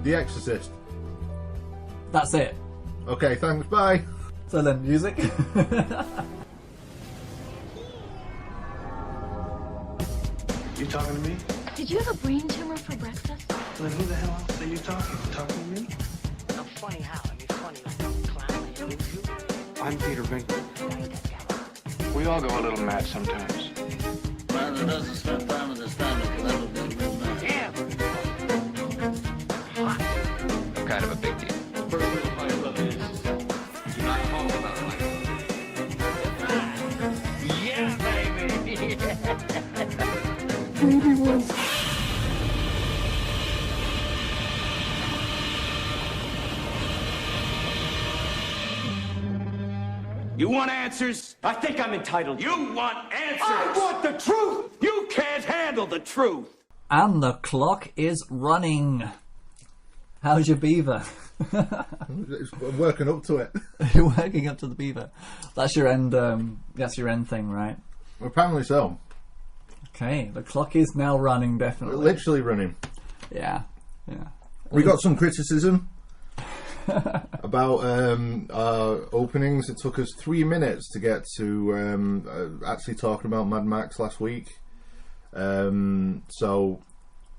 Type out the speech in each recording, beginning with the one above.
The Exorcist. That's it. Okay, thanks, bye. So then, music. You talking to me? Did you have a brain tumor for breakfast? Then who the hell else are you talking? Talking to me? I'm funny how? I mean, funny like a clown. I'm Peter Venkman. We all go a little mad sometimes. Man that doesn't spend time with his family can never be a real man. Damn! I'm kind of a big deal. First rule of my love is do not talk about my love. Yeah, baby! You want answers? I think I'm entitled. You want answers? I want the truth! You can't handle the truth! And the clock is running. How's your beaver? It's working up to it. You're working up to the beaver. That's your end. That's your end thing, right? Apparently so. Okay, the clock is now running. Definitely. Literally running. Yeah. Yeah. We got some criticism about our openings. It took us 3 minutes to get to actually talking about Mad Max last week. So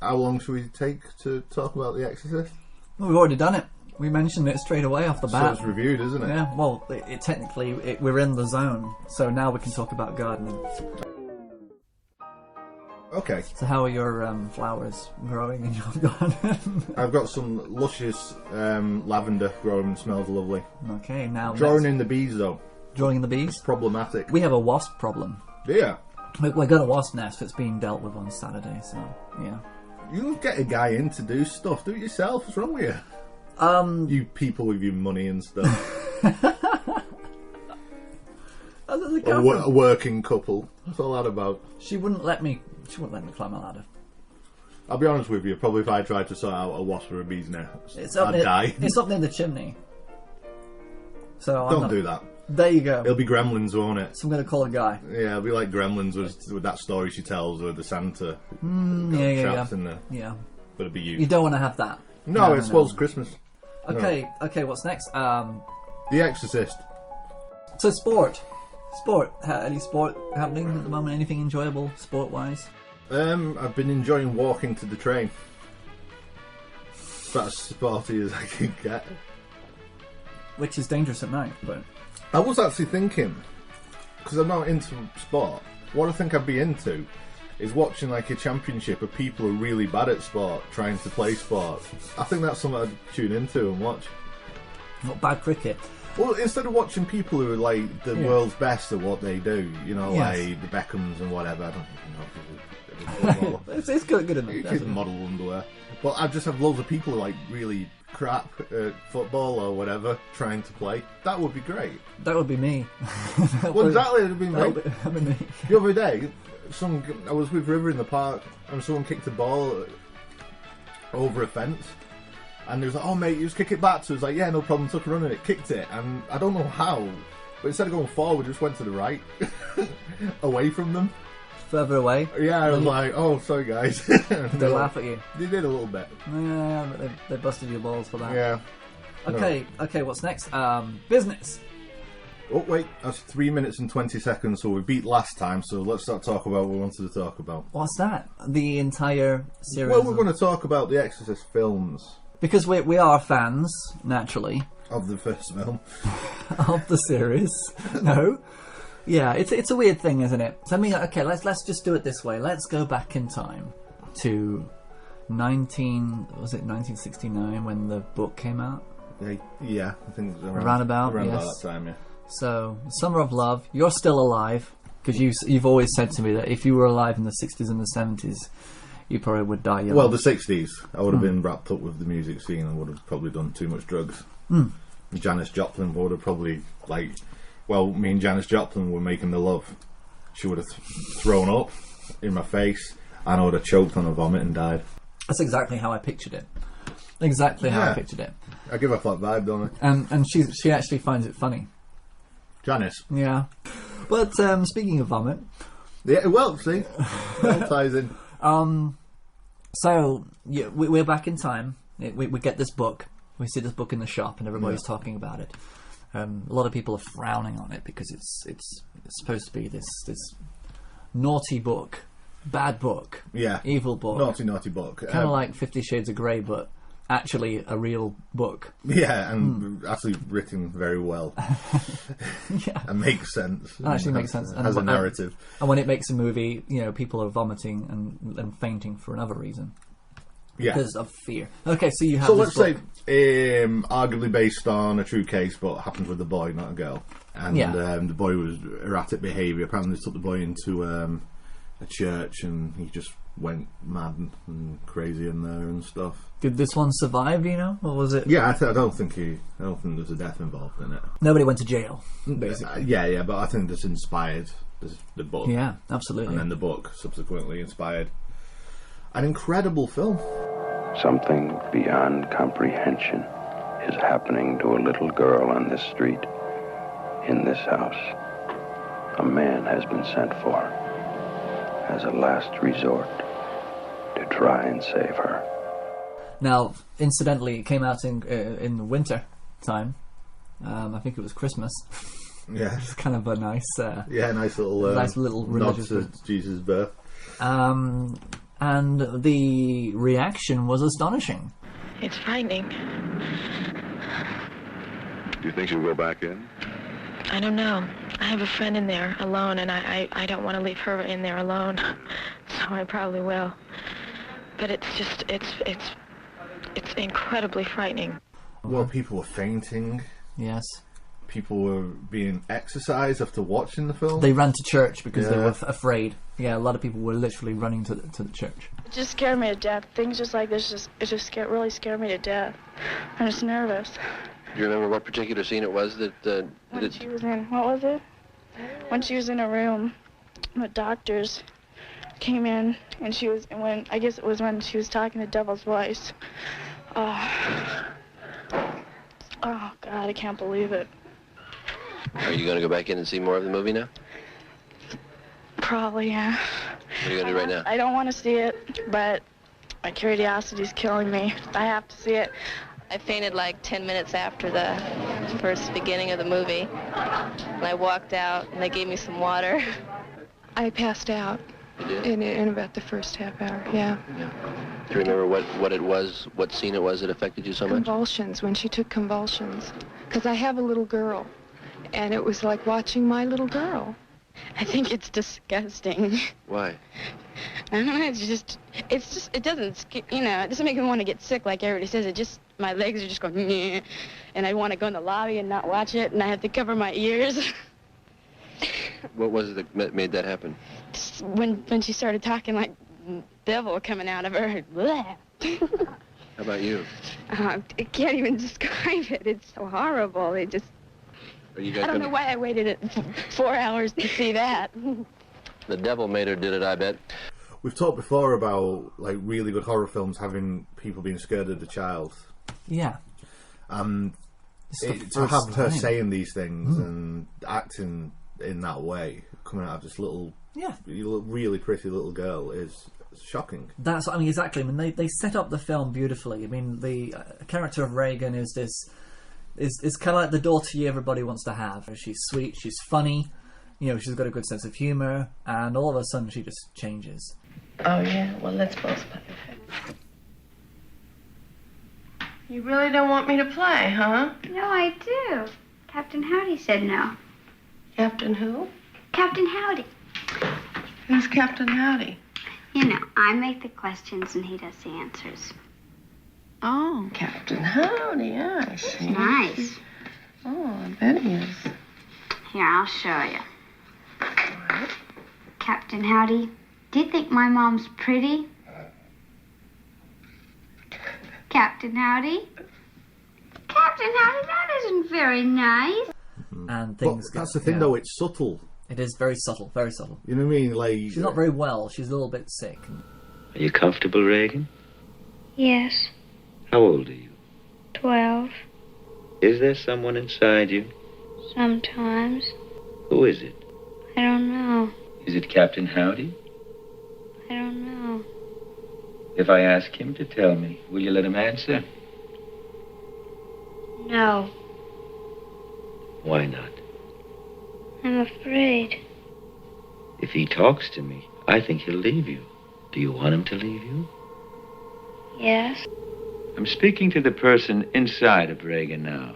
how long should we take to talk about The Exorcist? Well, we've already done it. We mentioned it straight away off the So bat. it's reviewed, isn't it? Yeah, well, technically, we're in the zone, so now we can talk about gardening. Okay. So how are your flowers growing in your garden? I've got some luscious lavender growing and smells lovely. Okay, now Drawing in the bees though. drawing in the bees. Problematic. We have a wasp problem. Yeah. We got a wasp nest that's being dealt with on Saturday, so yeah. You get a guy in to do stuff. Do it yourself. What's wrong with you? You people with your money and stuff. A working couple. That's all that about. She wouldn't let me climb a ladder. I'll be honest with you. Probably if I tried to sort out a wasp or a bee's nest, I'd near, die. It's up near the chimney. So Don't do that. There you go. It'll be Gremlins, won't it? So I'm going to call a guy. Yeah, it'll be like Gremlins with that story she tells with the Santa Yeah. in there. Yeah. But it'll be you. You don't want to have that. No, it spoils Christmas. Okay, okay. What's next? The Exorcist. So sport. Any sport happening at the moment? Anything enjoyable sport-wise? I've been enjoying walking to the train. About as sporty as I can get. Which is dangerous at night, but I was actually thinking, because I'm not into sport, what I think I'd be into is watching like a championship of people who are really bad at sport trying to play sport. I think that's something I'd tune into and watch. not bad cricket. Well, instead of watching people who are like the world's best at what they do, you know, Yes. like the Beckhams and whatever. I don't even know if It's good enough. it's definitely. model underwear. But I just have loads of people who are like really crap at football or whatever trying to play. That would be great. That would be me. Well, exactly, it would be me. That would be me. The other day, I was with River in the park and someone kicked a ball over a fence. And he was like, "Oh mate, you just kick it back." So he was like, "Yeah, no problem." Took a run and it kicked it, and I don't know how, but instead of going forward, it just went to the right, away from them. Further away. Yeah, I was like, "Oh, sorry guys." They laugh at you. They did a little bit. Yeah, but they busted your balls for that. Yeah. Okay. What's next? Business. Oh wait, that's 3 minutes and 20 seconds. So we beat last time. So let's start talk about what we wanted to talk about. What's that? The entire series. Well, we're going to talk about the Exorcist films. Because we are fans, naturally, Of the first film. of the series. No. Yeah, it's a weird thing, isn't it? So I mean, okay, let's just do it this way. Let's go back in time to 1969 when the book came out. Yeah, I think it was Around about that time, yeah. So, Summer of Love, you're still alive, because you've always said to me that if you were alive in the 60s and the 70s, you probably would die young. Well, the 60s, I would have been wrapped up with the music scene and would have probably done too much drugs. Janis Joplin would have probably, me and Janis Joplin were making the love. She would have thrown up in my face and I would have choked on a vomit and died. That's exactly how I pictured it. Exactly how I Yeah. pictured it. I give off that vibe, don't I? And she actually finds it funny. Janis. Yeah. But speaking of vomit... Yeah, well, see? It all ties in. So, yeah, we're back in time. We get this book. We see this book in the shop, and everybody's talking about it. A lot of people are frowning on it because it's supposed to be this naughty book, bad book, evil book, naughty book, kind of like 50 Shades of Grey, but actually a real book. Yeah, and actually written very well. And makes sense. It actually makes sense. Has a narrative. And when it makes a movie, people are vomiting and fainting for another reason. Yeah. Because of fear. Okay, so you have So this let's book. say, arguably based on a true case, but happens with a boy, not a girl. And the boy was erratic behaviour. Apparently they took the boy into a church and he just went mad and crazy in there and stuff. Did this one survive, do you know? Or was it... Yeah, I don't think there's a death involved in it. Nobody went to jail, basically. Yeah, but I think this inspired the book. Yeah, absolutely. And then the book subsequently inspired an incredible film. Something beyond comprehension is happening to a little girl on this street, in this house. A man has been sent for, as a last resort, to try and save her. Now, incidentally, it came out in the winter time. I think it was Christmas. Yeah. It's kind of a nice... nice little nod to Jesus' birth. And the reaction was astonishing. It's frightening. Do you think she'll go back in? I don't know. I have a friend in there alone, and I don't want to leave her in there alone. So I probably will. But it's just, it's incredibly frightening. Well, people were fainting. Yes. People were being exercised after watching the film. They ran to church because they were afraid. Yeah, a lot of people were literally running to the church. It just scared me to death. Things just like this really scared me to death. I'm just nervous. Do you remember what particular scene it was that... when she was in... What was it? When she was in a room, the doctors came in, and she was... I guess it was when she was talking to Devil's voice. Oh, God, I can't believe it. Are you going to go back in and see more of the movie now? Probably, yeah. What are you going to do right now? I don't want to see it, but my curiosity's killing me. I have to see it. I fainted like 10 minutes after the first beginning of the movie. And I walked out, and they gave me some water. I passed out in about the first half hour, yeah. Do you remember what it was, what scene it was that affected you so much? Convulsions, when she took convulsions. Because I have a little girl, and it was like watching my little girl. I think it's disgusting. Why? I don't know, it doesn't, it doesn't make me want to get sick like everybody says. It just, my legs are just going, nyeh, and I want to go in the lobby and not watch it, and I have to cover my ears. What was it that made that happen? Just when she started talking like devil coming out of her. How about you? I can't even describe it. It's so horrible. I don't know why I waited 4 hours to see that. The devil made her did it, I bet. We've talked before about like really good horror films having people being scared of the child. Yeah. To have her saying these things and acting in that way, coming out of this little, really pretty little girl, is shocking. That's, exactly. They set up the film beautifully. The character of Reagan is kind of like the daughter everybody wants to have. She's sweet, she's funny, she's got a good sense of humour, and all of a sudden she just changes. Oh, yeah? Well, let's both play. You really don't want me to play, huh? No, I do. Captain Howdy said no. Captain who? Captain Howdy. Who's Captain Howdy? I make the questions and he does the answers. Oh, Captain Howdy, yeah, I see. Nice. Oh, I bet he is. Here, I'll show you. What? Captain Howdy, do you think my mom's pretty? Captain Howdy? Captain Howdy, that isn't very nice. And things that's the thing, though, it's subtle. It is very subtle, very subtle. You know what I mean? Like, she's not very well. She's a little bit sick. Are you comfortable, Reagan? Yes. How old are you? 12. Is there someone inside you? Sometimes. Who is it? I don't know. Is it Captain Howdy? I don't know. If I ask him to tell me, will you let him answer? No, Why not? I'm afraid. If he talks to me, I think he'll leave you. Do you want him to leave you? Yes. I'm speaking to the person inside of Reagan now.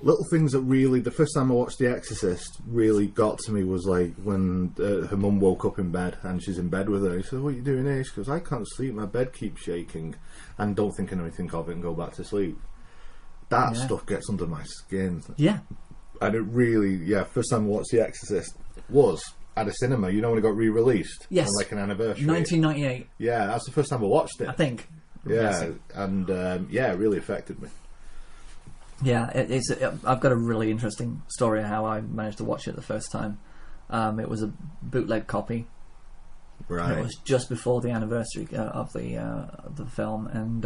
Little things that really, the first time I watched The Exorcist, really got to me was like when her mum woke up in bed and she's in bed with her. He said, "What are you doing here?" She goes, "I can't sleep, my bed keeps shaking," and don't think anything of it and go back to sleep. That stuff gets under my skin. Yeah. And it really, first time I watched The Exorcist was at a cinema. You know when it got re-released? Yes. On like an anniversary. 1998. Yeah, that's the first time I watched it. I think. Yeah, and it really affected me. Yeah, I've got a really interesting story of how I managed to watch it the first time. It was a bootleg copy. Right. It was just before the anniversary of the film, and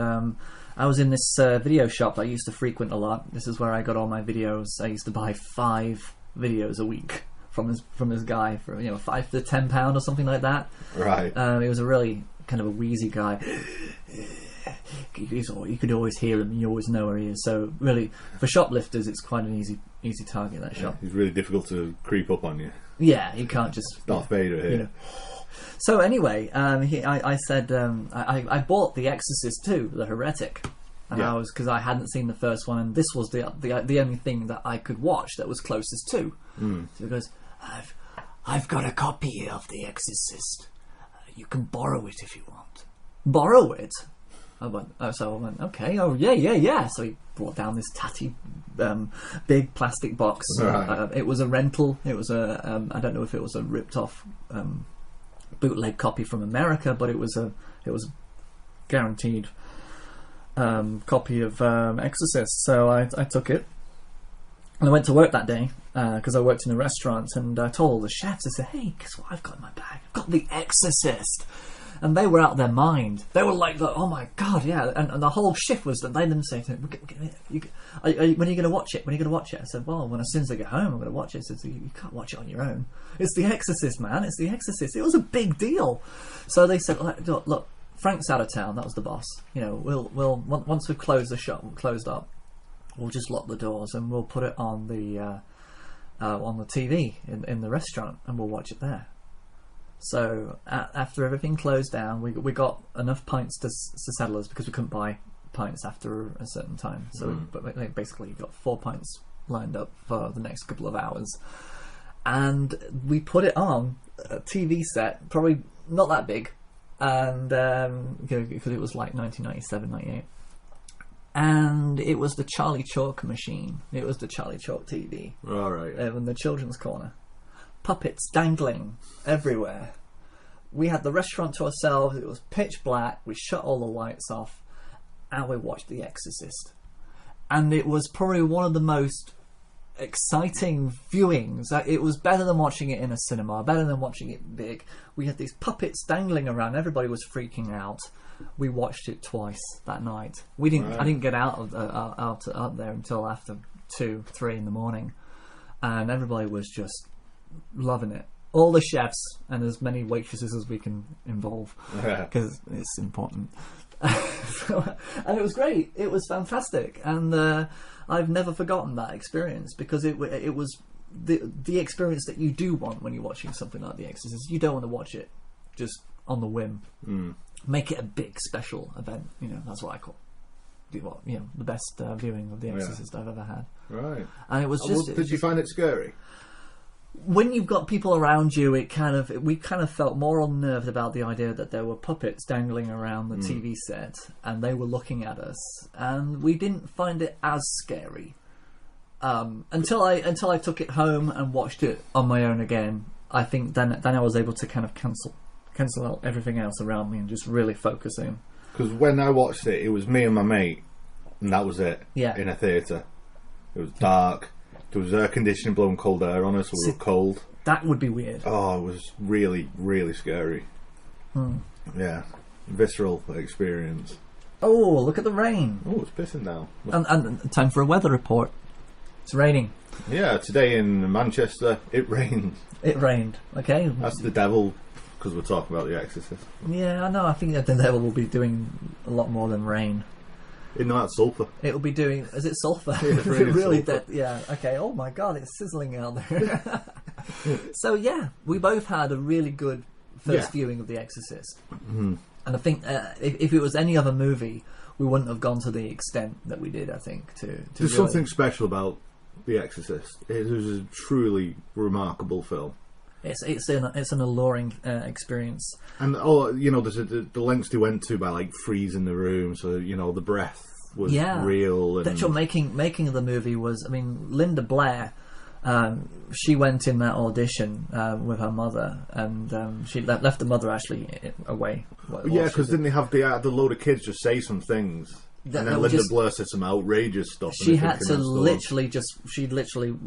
I was in this video shop that I used to frequent a lot. This is where I got all my videos. I used to buy 5 videos a week from this guy for £5 to £10 or something like that. Right. He was a really kind of a wheezy guy. You could always hear him, and you always know where he is. So really, for shoplifters, it's quite an easy target. That shop. He's really difficult to creep up on you. Yeah, you can't just Darth Vader here. So anyway, I said I bought The Exorcist II, the Heretic, and because I hadn't seen the first one, and this was the only thing that I could watch that was closest to. So he goes, I've got a copy of The Exorcist. You can borrow it if you want. Borrow it? I went, okay, yeah. So he brought down this tatty, big plastic box. Right. It was a rental. It was I don't know if it was a ripped off bootleg copy from America, but it was guaranteed copy of Exorcist. So I took it. And I went to work that day because I worked in a restaurant, and I told all the chefs, I said, "Hey, guess what I've got in my bag? I've got The Exorcist." And they were out of their mind. They were like, "Oh my god, yeah!" And the whole shift was that they didn't say to me, "When are you going to watch it? When are you going to watch it?" I said, "Well, as soon as I get home, I'm going to watch it." I said, "You can't watch it on your own. It's The Exorcist, man. It's The Exorcist." It was a big deal. So they said, "Look, Frank's out of town. That was the boss. We'll once we've closed the shop, closed up, we'll just lock the doors and we'll put it on the TV in the restaurant, and we'll watch it there." So after everything closed down, we got enough pints to settle us, because we couldn't buy pints after a certain time. So but basically, you got 4 pints lined up for the next couple of hours, and we put it on a TV set, probably not that big, and because it was like 1997, 98. And it was the Charlie Chalk machine. It was the Charlie Chalk TV. All right. In the children's corner. Puppets dangling everywhere. We had the restaurant to ourselves. It was pitch black. We shut all the lights off, and we watched The Exorcist. And it was probably one of the most exciting viewings. It was better than watching it in a cinema, better than watching it big. We had these puppets dangling around. Everybody was freaking out. We watched it twice that night. We didn't. Right. I didn't get out there until after 2, 3 in the morning, and everybody was just loving it. All the chefs and as many waitresses as we can involve, because it's important. And it was great. It was fantastic, and I've never forgotten that experience, because it was the experience that you do want when you're watching something like The Exorcist. You don't want to watch it just on the whim. Make it a big special event. That's what I call the best viewing of The Exorcist I've ever had. Right. And it was just. Did you find it scary? When you've got people around you, we kind of felt more unnerved about the idea that there were puppets dangling around the TV set, and they were looking at us, and we didn't find it as scary until I took it home and watched it on my own again. I think then I was able to kind of cancel out everything else around me and just really focus in. Because when I watched it, it was me and my mate, and that was it. Yeah. In a theatre, it was dark. There was air conditioning blowing cold air on us. We were cold. That would be weird. Oh, it was really, really scary. Yeah, visceral experience. Oh, look at the rain. Oh, it's pissing down. And time for a weather report. It's raining. Yeah, today in Manchester, it rained. It rained. Okay. That's the devil because we're talking about The Exorcist. Yeah, I know. I think that the devil will be doing a lot more than rain. No, that's sulphur. It will be doing... Is it sulphur? Yeah, it's really sulphur. Yeah, okay. Oh my god, it's sizzling out there. So yeah, we both had a really good first viewing of The Exorcist. Mm-hmm. And I think if it was any other movie, we wouldn't have gone to the extent that we did, I think. There's really... something special about The Exorcist. It was a truly remarkable film. It's an alluring experience, and there's the lengths they went to by like freezing the room, so the breath was real. And... The actual making of the movie was, I mean, Linda Blair. She went in that audition with her mother, and she left the mother actually away. Because didn't they have the load of kids just say some things? And then Linda Blair said some outrageous stuff. She had to literally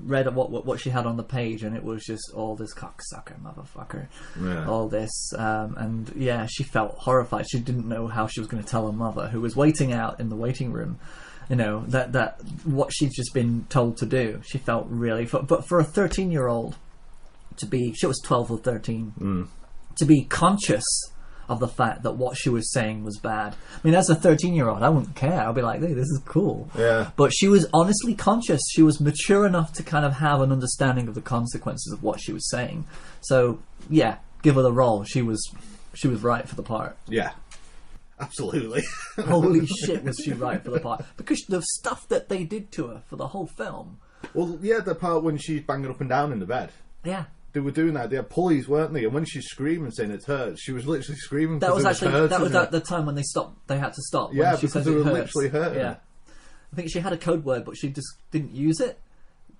read what she had on the page, and it was just all this cocksucker, motherfucker, all this, and she felt horrified. She didn't know how she was going to tell her mother, who was waiting out in the waiting room, that what she'd just been told to do. She felt really, but for a 13-year-old to be, she was 12 or 13, to be conscious of the fact that what she was saying was bad. I mean, as a 13-year-old, I wouldn't care. I'd be like, hey, this is cool. Yeah. But she was honestly conscious. She was mature enough to kind of have an understanding of the consequences of what she was saying. So, yeah, give her the role. She was right for the part. Yeah. Absolutely. Holy shit, was she right for the part. Because the stuff that they did to her for the whole film. Well, yeah, the part when she's banging up and down in the bed. Yeah. They were doing that. They had pulleys, weren't they? And when she's screaming, saying it hurts, she was literally screaming. That was at the time when they stopped. They had to stop. Yeah, when she because says they were it hurts. literally hurting. Yeah, I think she had a code word, but she just didn't use it.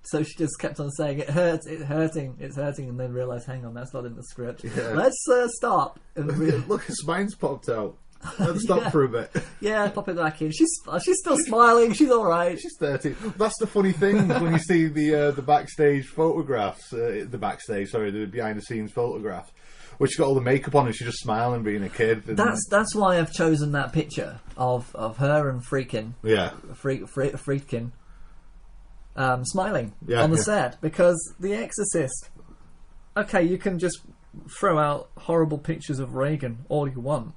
So she just kept on saying it hurts, it's hurting, and then realised, hang on, that's not in the script. Yeah. Let's stop. Look, her spine's popped out. Let's stop for a bit. Yeah, pop it back in. She's still smiling. She's all right. She's 30. That's the funny thing when you see the backstage photographs. The behind the scenes photographs, where she's got all the makeup on and she's just smiling, being a kid. And... That's why I've chosen that picture of her and Friedkin. Yeah, Friedkin. Smiling on the set, because The Exorcist. Okay, you can just throw out horrible pictures of Reagan all you want.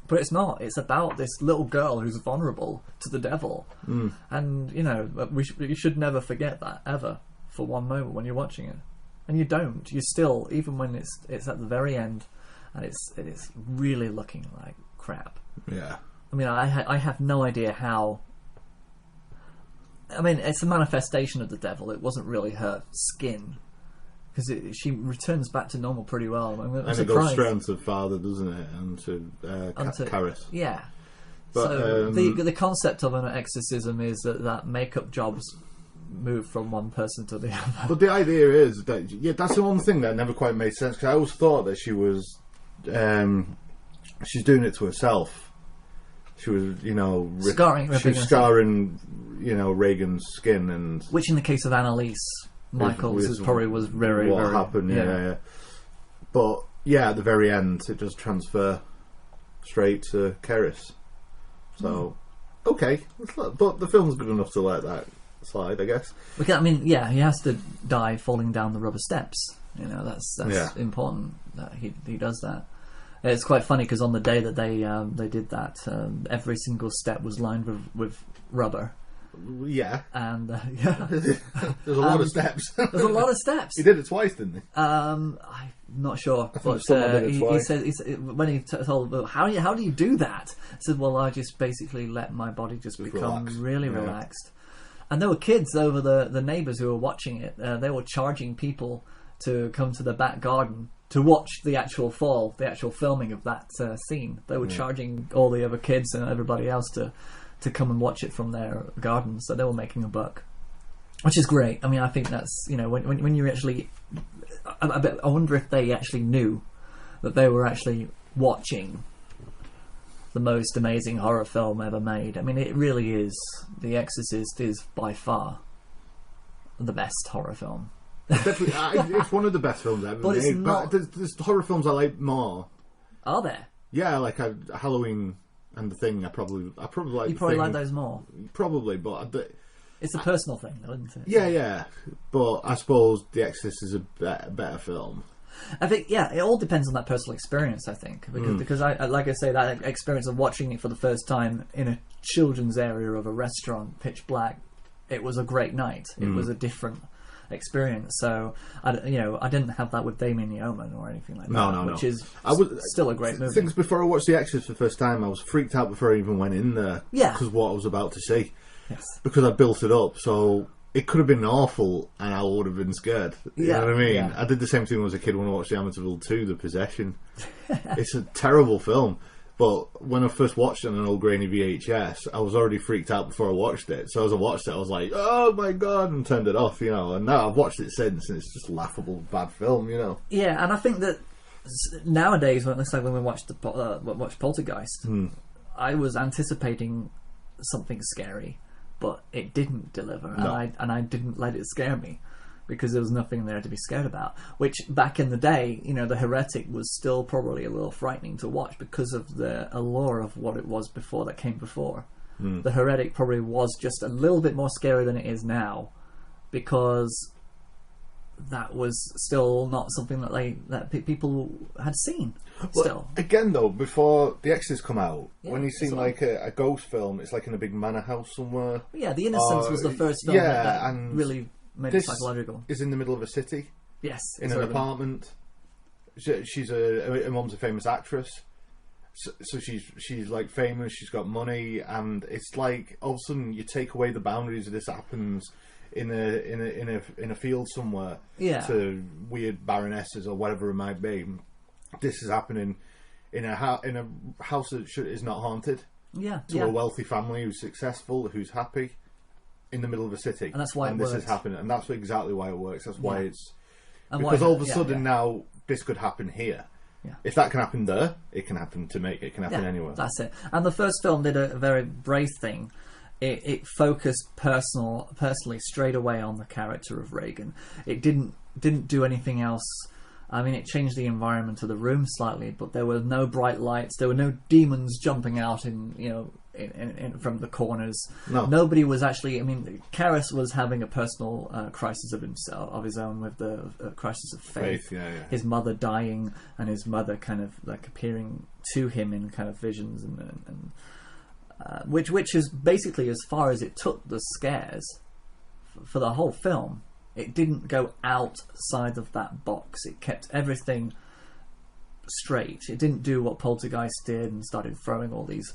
But it's not. It's about this little girl who's vulnerable to the devil. And, you should never forget that, ever, for one moment when you're watching it. And you don't. You still, even when it's at the very end, and it is really looking like crap. Yeah. I mean, I have no idea how... I mean, it's a manifestation of the devil. It wasn't really her skin. Because she returns back to normal pretty well. I'm and it goes straight onto Father, doesn't it? And to Karis. Yeah. But, so the concept of an exorcism is that makeup jobs move from one person to the other. But the idea is that that's the one thing that never quite made sense. Because I always thought that she was she's doing it to herself. She was, scarring, Reagan's skin, and which in the case of Annalise Michaels was very what very happened. Yeah. But at the very end, it does transfer straight to Karis. So okay, but the film's good enough to let that slide, I guess. I mean, he has to die falling down the rubber steps. That's important that he does that. It's quite funny because on the day that they did that, every single step was lined with rubber. Yeah, and there's a lot of steps. There's a lot of steps. He did it twice, didn't he? I'm not sure, but he said when he told how do you do that? I said, well, I just basically let my body just become really relaxed. And there were kids over the neighbours who were watching it. They were charging people to come to the back garden to watch the actual fall, the actual filming of that scene. They were charging all the other kids and everybody else to come and watch it from their garden, so they were making a buck, which is great. I mean, I think that's when you're actually, I wonder if they actually knew that they were actually watching the most amazing horror film ever made. I mean, it really is. The Exorcist is by far the best horror film. Definitely, it's one of the best films ever but made. It's not... But there's horror films I like more. Are there? Yeah, like Halloween. And The Thing, I probably like. You probably like those more. Probably, but it's a personal thing, though, isn't it? Yeah. But I suppose The Exorcist is a better film. I think, it all depends on that personal experience, I think. Because I like I say, that experience of watching it for the first time in a children's area of a restaurant, pitch black, it was a great night. It was a different experience. So, I didn't have that with Damien the Omen or anything like that. No. Which is still a great movie. Things before I watched The Exorcist for the first time, I was freaked out before I even went in there. Yeah. Because what I was about to see. Yes. Because I built it up, so... It could have been awful, and I would have been scared. You know what I mean? Yeah. I did the same thing when I was a kid when I watched The Amityville 2, The Possession. It's a terrible film, but when I first watched it on an old grainy VHS, I was already freaked out before I watched it. So as I watched it, I was like, "Oh my god!" and turned it off. And now I've watched it since, and it's just a laughable, bad film. Yeah, and I think that nowadays, when we watched watched Poltergeist, I was anticipating something scary. But it didn't deliver, and I didn't let it scare me because there was nothing there to be scared about. Which back in the day, the Heretic was still probably a little frightening to watch because of the allure of what it was before that came before. The Heretic probably was just a little bit more scary than it is now because that was still not something that people had seen. Still, again though, before The Exorcist come out, when you see like a ghost film, it's like in a big manor house somewhere. Yeah, The Innocents was the first film that really made it psychological. Is in the middle of a city. Yes, in an apartment. She's her mom's a famous actress, so she's like famous. She's got money, and it's like all of a sudden you take away the boundaries of this happens. In a field somewhere to weird baronesses or whatever it might be. This is happening in a house that is not haunted. To a wealthy family who's successful, who's happy, in the middle of a city. And that's why it works. This is happening, and that's exactly why it works. That's why it's because all of a sudden now this could happen here. Yeah. If that can happen there, it can happen to me. It can happen anywhere. That's it. And the first film did a very brave thing. It focused personally straight away on the character of Regan. It didn't do anything else. I mean, it changed the environment of the room slightly, but there were no bright lights. There were no demons jumping out in from the corners. No. Nobody was actually. I mean, Karras was having a personal crisis of his own with the crisis of faith. His mother dying, and his mother kind of like appearing to him in kind of visions and which is basically as far as it took the scares for the whole film. It didn't go outside of that box. It kept everything straight. It didn't do what Poltergeist did and started throwing all these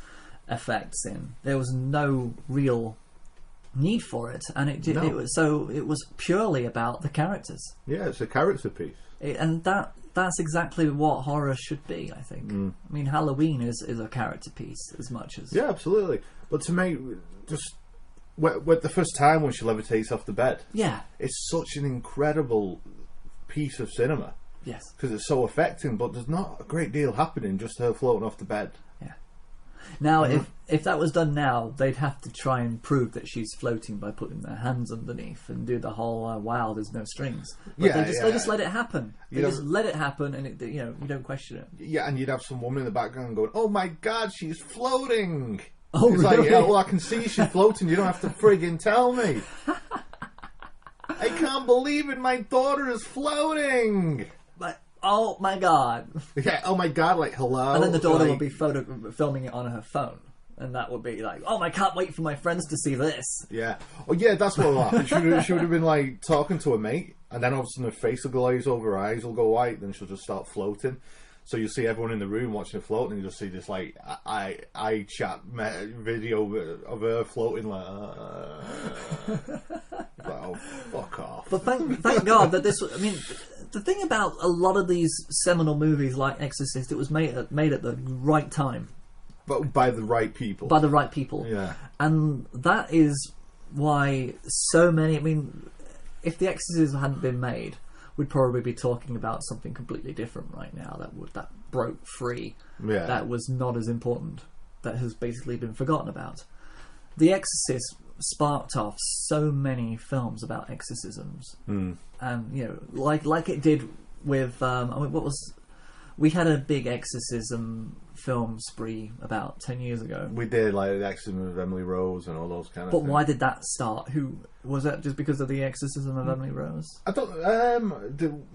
effects in. There was no real need for it, and it was purely about the characters. Yeah, it's a character piece, and that's exactly what horror should be, I think. I mean, Halloween is a character piece as much as... Yeah, absolutely. But to me, just... the first time when she levitates off the bed... Yeah. It's such an incredible piece of cinema. Yes. Because it's so affecting, but there's not a great deal happening, just her floating off the bed. Yeah. Now, if that was done now, they'd have to try and prove that she's floating by putting their hands underneath and do the whole wow, there's no strings. But they just let it happen. They just let it happen, and you don't question it. Yeah, and you'd have some woman in the background going, "Oh my God, she's floating!" Oh, it's really? like, yeah, well, I can see she's floating. You don't have to friggin' tell me. I can't believe it. My daughter is floating. But oh my God. Yeah, oh my God, like, hello. And then the daughter would be filming it on her phone. And that would be like, oh, I can't wait for my friends to see this. Yeah. Oh, yeah, that's what will happen. She would have been, like, talking to a mate, and then all of a sudden her face will glaze over, her eyes will go white, then she'll just start floating. So you'll see everyone in the room watching her float, and you'll see this, like, eye chat video of her floating, like, oh, fuck off. But thank God that this... I mean, the thing about a lot of these seminal movies like Exorcist, it was made at the right time. But by the right people. By the right people. Yeah. And that is why so many... I mean, if The Exorcist hadn't been made, we'd probably be talking about something completely different right now that broke free. Yeah. That was not as important. That has basically been forgotten about. The Exorcist sparked off so many films about exorcisms. And, like it did with... what was... We had a big exorcism film spree about 10 years ago. We did, like the exorcism of Emily Rose and all those kind of things. But why did that start? Who was that? Just because of the exorcism of Emily Rose? I don't...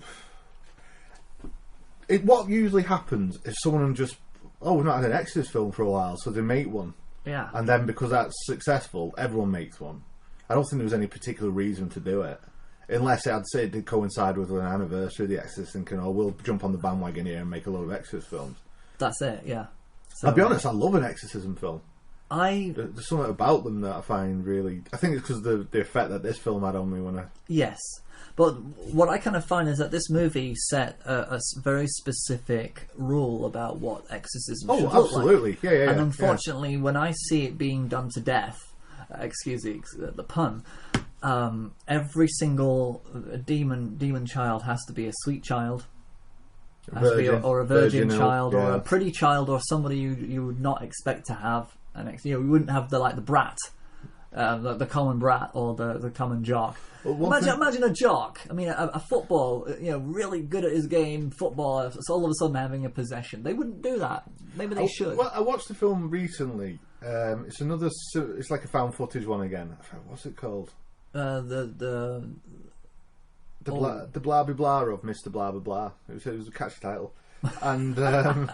What usually happens is someone just, we've not had an Exorcist film for a while, so they make one. Yeah. And then because that's successful, everyone makes one. I don't think there was any particular reason to do it. Unless I'd say it did coincide with an anniversary of The Exorcist, thinking, we'll jump on the bandwagon here and make a lot of Exorcist films. That's it, yeah. So, I'll be honest, I love an exorcism film. There's something about them that I find really... I think it's because of the effect that this film had on me when I... Yes. But what I kind of find is that this movie set a very specific rule about what exorcism should look absolutely. like. Yeah. And unfortunately, when I see it being done to death, excuse the pun, every single demon child has to be a sweet child. Has to be or a virgin child, or a pretty child, or somebody you would not expect to have you wouldn't have the brat, the common brat, or the common jock. Imagine a jock. I mean, a football, really good at his game, football. So all of a sudden having a possession, they wouldn't do that. Maybe they should. Well, I watched the film recently. It's like a found footage one again. What's it called? The blah blah blah of Mr. Blah blah blah. It was a catchy title, and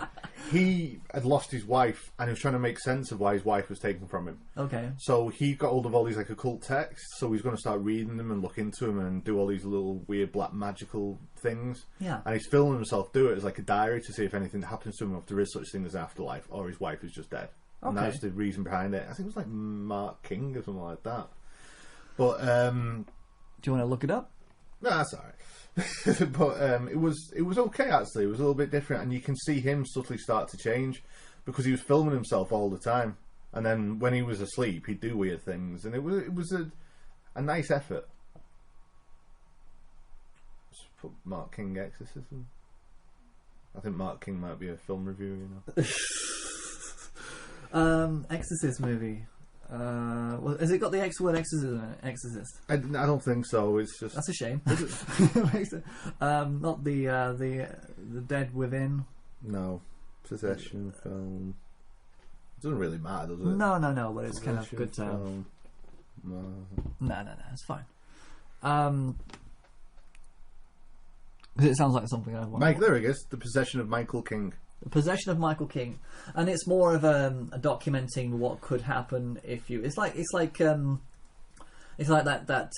he had lost his wife, and he was trying to make sense of why his wife was taken from him. Okay. So he got hold of all these occult texts. So he's going to start reading them and look into them and do all these little weird black magical things. Yeah. And he's filming himself do it as like a diary to see if anything happens to him, or if there is such thing as afterlife, or his wife is just dead. Okay. And that's the reason behind it. I think it was like Mark King or something like that. But do you want to look it up? No, that's alright. But it was okay actually. It was a little bit different, and you can see him subtly start to change because he was filming himself all the time, and then when he was asleep, he'd do weird things, and it was a nice effort. Let's put Mark King exorcism. I think Mark King might be a film reviewer, Exorcist movie. Has it got the X word exorcism in it? Exorcist? I don't think so. It's just... That's a shame. Not the Dead Within. No. Possession film. It doesn't really matter, does it? No, but it's kind of good to... No, it's fine. It sounds like something I want. There it is. The Possession of Michael King. The Possession of Michael King, and it's more of a documenting what could happen if you. It's like that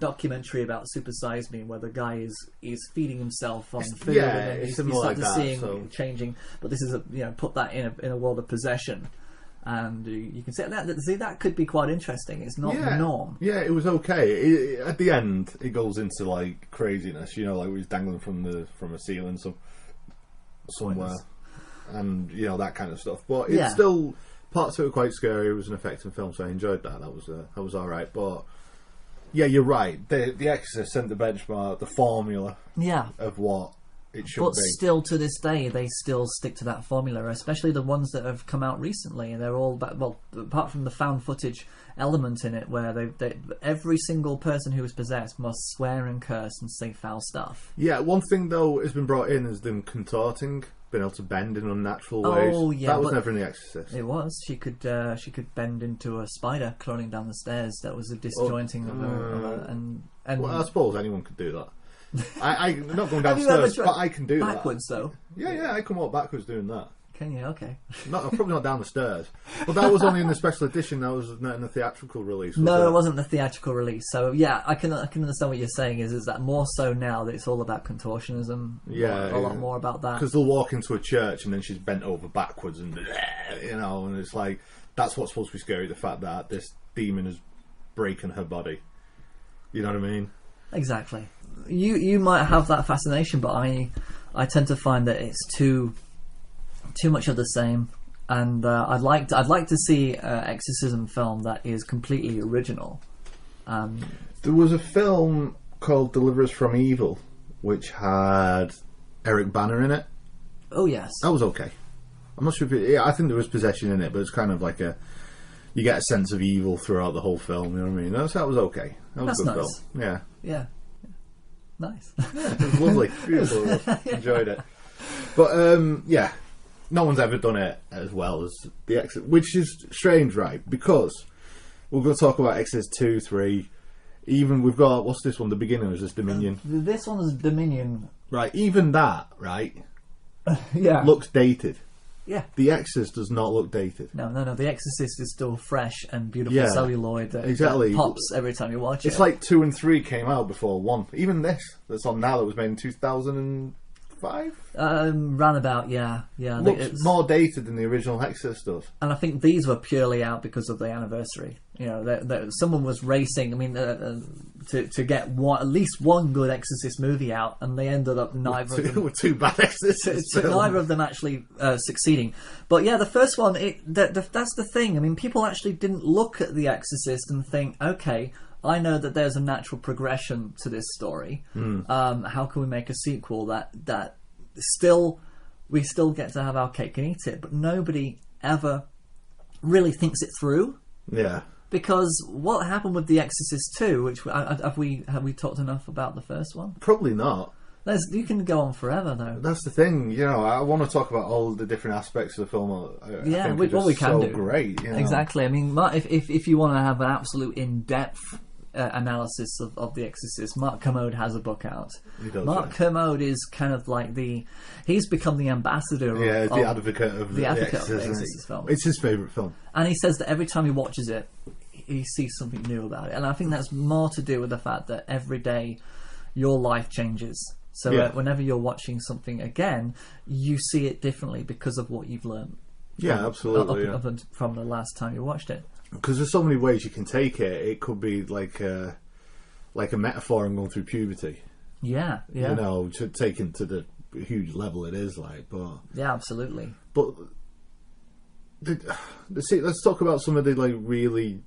documentary about Super Size Me, where the guy is feeding himself on food, and then you start to see him changing. But this is put that in a world of possession, and you can see that could be quite interesting. It's not the norm. Yeah, it was okay. At the end, it goes into like craziness. Like he's dangling from a ceiling, somewhere, and that kind of stuff. But it's still parts of it were quite scary. It was an effective film, so I enjoyed that. That was all right. But yeah, you're right. The Exorcist set the benchmark, the formula, of what it should be. But still, to this day, they still stick to that formula, especially the ones that have come out recently. They're all apart from the found footage element in it, where every single person who was possessed must swear and curse and say foul stuff. Yeah, one thing though has been brought in is them contorting, being able to bend in unnatural ways. Oh yeah, that was never in The Exorcist. It was. She could bend into a spider crawling down the stairs. That was a disjointing of her. And well, I suppose anyone could do that. I'm not going downstairs, but I can do backwards, that. Though. Yeah, I can walk backwards doing that. Can you? Okay. Probably not down the stairs. But that was only in the special edition. That was not in the theatrical release. No, it wasn't the theatrical release. So yeah, I can understand what you're saying. Is that more so now that it's all about contortionism? Yeah, a lot more about that. Because they'll walk into a church and then she's bent over backwards, and and it's like that's what's supposed to be scary. The fact that this demon is breaking her body. You know what I mean? Exactly. You might have that fascination, but I tend to find that it's too much of the same, and I'd like to see an exorcism film that is completely original. There was a film called Deliver Us from Evil, which had Eric Bana in it. Oh yes, that was okay. I'm not sure if I think there was possession in it, but it's kind of like you get a sense of evil throughout the whole film. You know what I mean? That was okay. That was a good nice. Film. Yeah. Nice. Yeah, it was lovely. Beautiful. Enjoyed it. But no one's ever done it as well as the Exorcist, which is strange, right? Because we're going to talk about Exorcist 2, 3. Even we've got, what's this one? The Beginner, is this Dominion? This one is Dominion. Right, even that, right, yeah, looks dated. Yeah. The Exorcist does not look dated. No. The Exorcist is still fresh and beautiful Yeah, celluloid that, exactly. that pops every time you watch it. It's like 2 and 3 came out before 1. Even this that's on now that was made in 2005. Roundabout, yeah. Looks more dated than the original Exorcist does. And I think these were purely out because of the anniversary. You know, someone was racing. I mean, to get at least one good Exorcist movie out, and they ended up neither of them. Two bad Exorcists. Neither of them actually succeeding. But yeah, the first one. That's the thing. I mean, people actually didn't look at the Exorcist and think, okay, I know that there's a natural progression to this story. How can we make a sequel that we still get to have our cake and eat it? But nobody ever really thinks it through. Yeah. Because what happened with The Exorcist II, which have we talked enough about the first one? Probably not. You can go on forever though. That's the thing, you know. I want to talk about all the different aspects of the film. Yeah, we can do. Great, you know? Exactly. I mean, if you want to have an absolute in-depth analysis of The Exorcist, Mark Kermode has a book out. He does, Mark Kermode is kind of like he's become the ambassador of the advocate of the Exorcist film. It's his favourite film. And he says that every time he watches it, he sees something new about it. And I think that's more to do with the fact that every day your life changes. So whenever you're watching something again, you see it differently because of what you've learned. Absolutely. From the last time you watched it. Because there's so many ways you can take it. It could be like a metaphor and going through puberty. Yeah. You know, taken to the huge level it is like. But yeah, absolutely. But let's talk about some of the really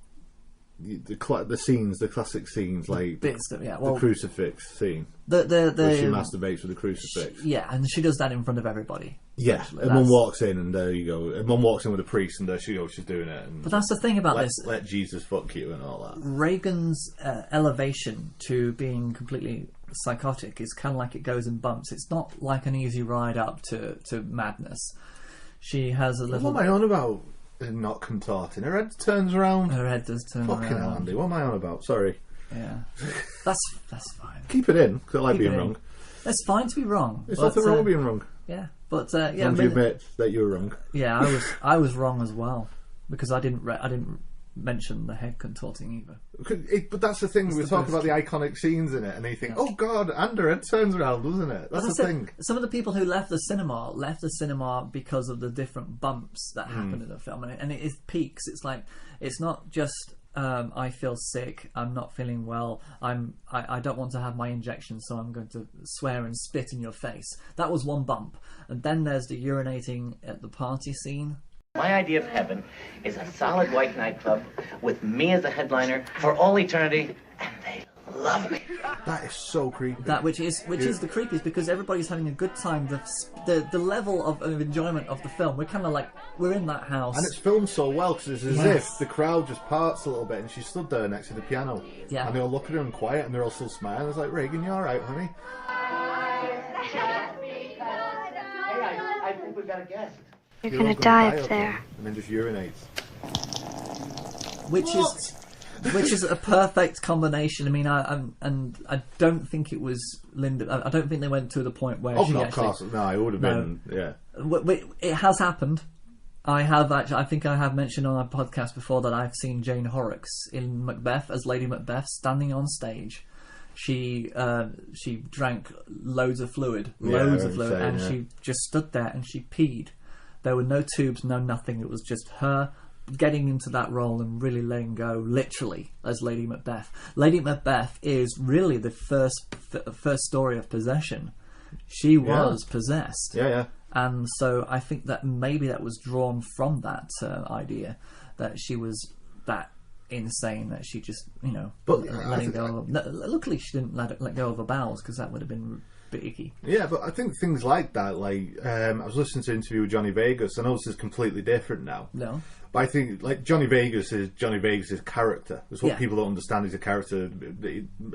the scenes, the classic scenes, like the crucifix scene. Where she masturbates with the crucifix. And she does that in front of everybody. Yeah, and Mum walks in, and there you go. And Mum walks in with a priest, and there she goes, she's doing it. And but that's the thing about this. Let Jesus fuck you and all that. Reagan's elevation to being completely psychotic is kind of like it goes in bumps. It's not like an easy ride up to madness. She has a little... What am I on about? Not contorting. Her head turns around. Her head does turn around. Fucking hell, Andy. What am I on about? Sorry. Yeah. That's fine. Keep it in, because I like being wrong. It's fine to be wrong. There's nothing wrong with being wrong. Yeah. But as long as you admit that you were wrong. Yeah, I was wrong as well. Because I didn't mention the head contorting either. But that's the thing, we talk about the iconic scenes in it, and you think, oh god, and her head turns around, doesn't it? That's the thing. Some of the people who left the cinema because of the different bumps that happened in the film, and it is peaks. It's like, it's not just I feel sick, I'm not feeling well, I don't want to have my injection, so I'm going to swear and spit in your face. That was one bump. And then there's the urinating at the party scene. My idea of heaven is a solid white nightclub with me as a headliner for all eternity, and they love me. That is so creepy. Which is the creepiest, because everybody's having a good time. The level of enjoyment of the film, we're kind of like, we're in that house, and it's filmed so well because it's as if the crowd just parts a little bit, and she stood there next to the piano, and they all look at her and quiet, and they're all still smiling. It's like, Reagan, you all right, honey? Hey, I think we've got a guest. You're gonna die up there. And then just urinates. Which is a perfect combination. I mean, I don't think it was Linda. I don't think they went to the point where she actually... No, it would have been... Yeah. It has happened. I think I have mentioned on our podcast before that I've seen Jane Horrocks in Macbeth as Lady Macbeth standing on stage. She drank loads of fluid, and she just stood there and she peed. There were no tubes, no nothing. It was just her getting into that role and really letting go, literally, as Lady Macbeth. Lady Macbeth is really the first story of possession. She was possessed. Yeah. And so I think that maybe that was drawn from that idea, that she was that insane that she just, letting go. Luckily, she didn't let go of her bowels, because that would have been bit icky. Yeah, but I think things like that, like I was listening to an interview with Johnny Vegas. I know this is completely different now. No. But I think like Johnny Vegas' character. That's what people don't understand. He's a character.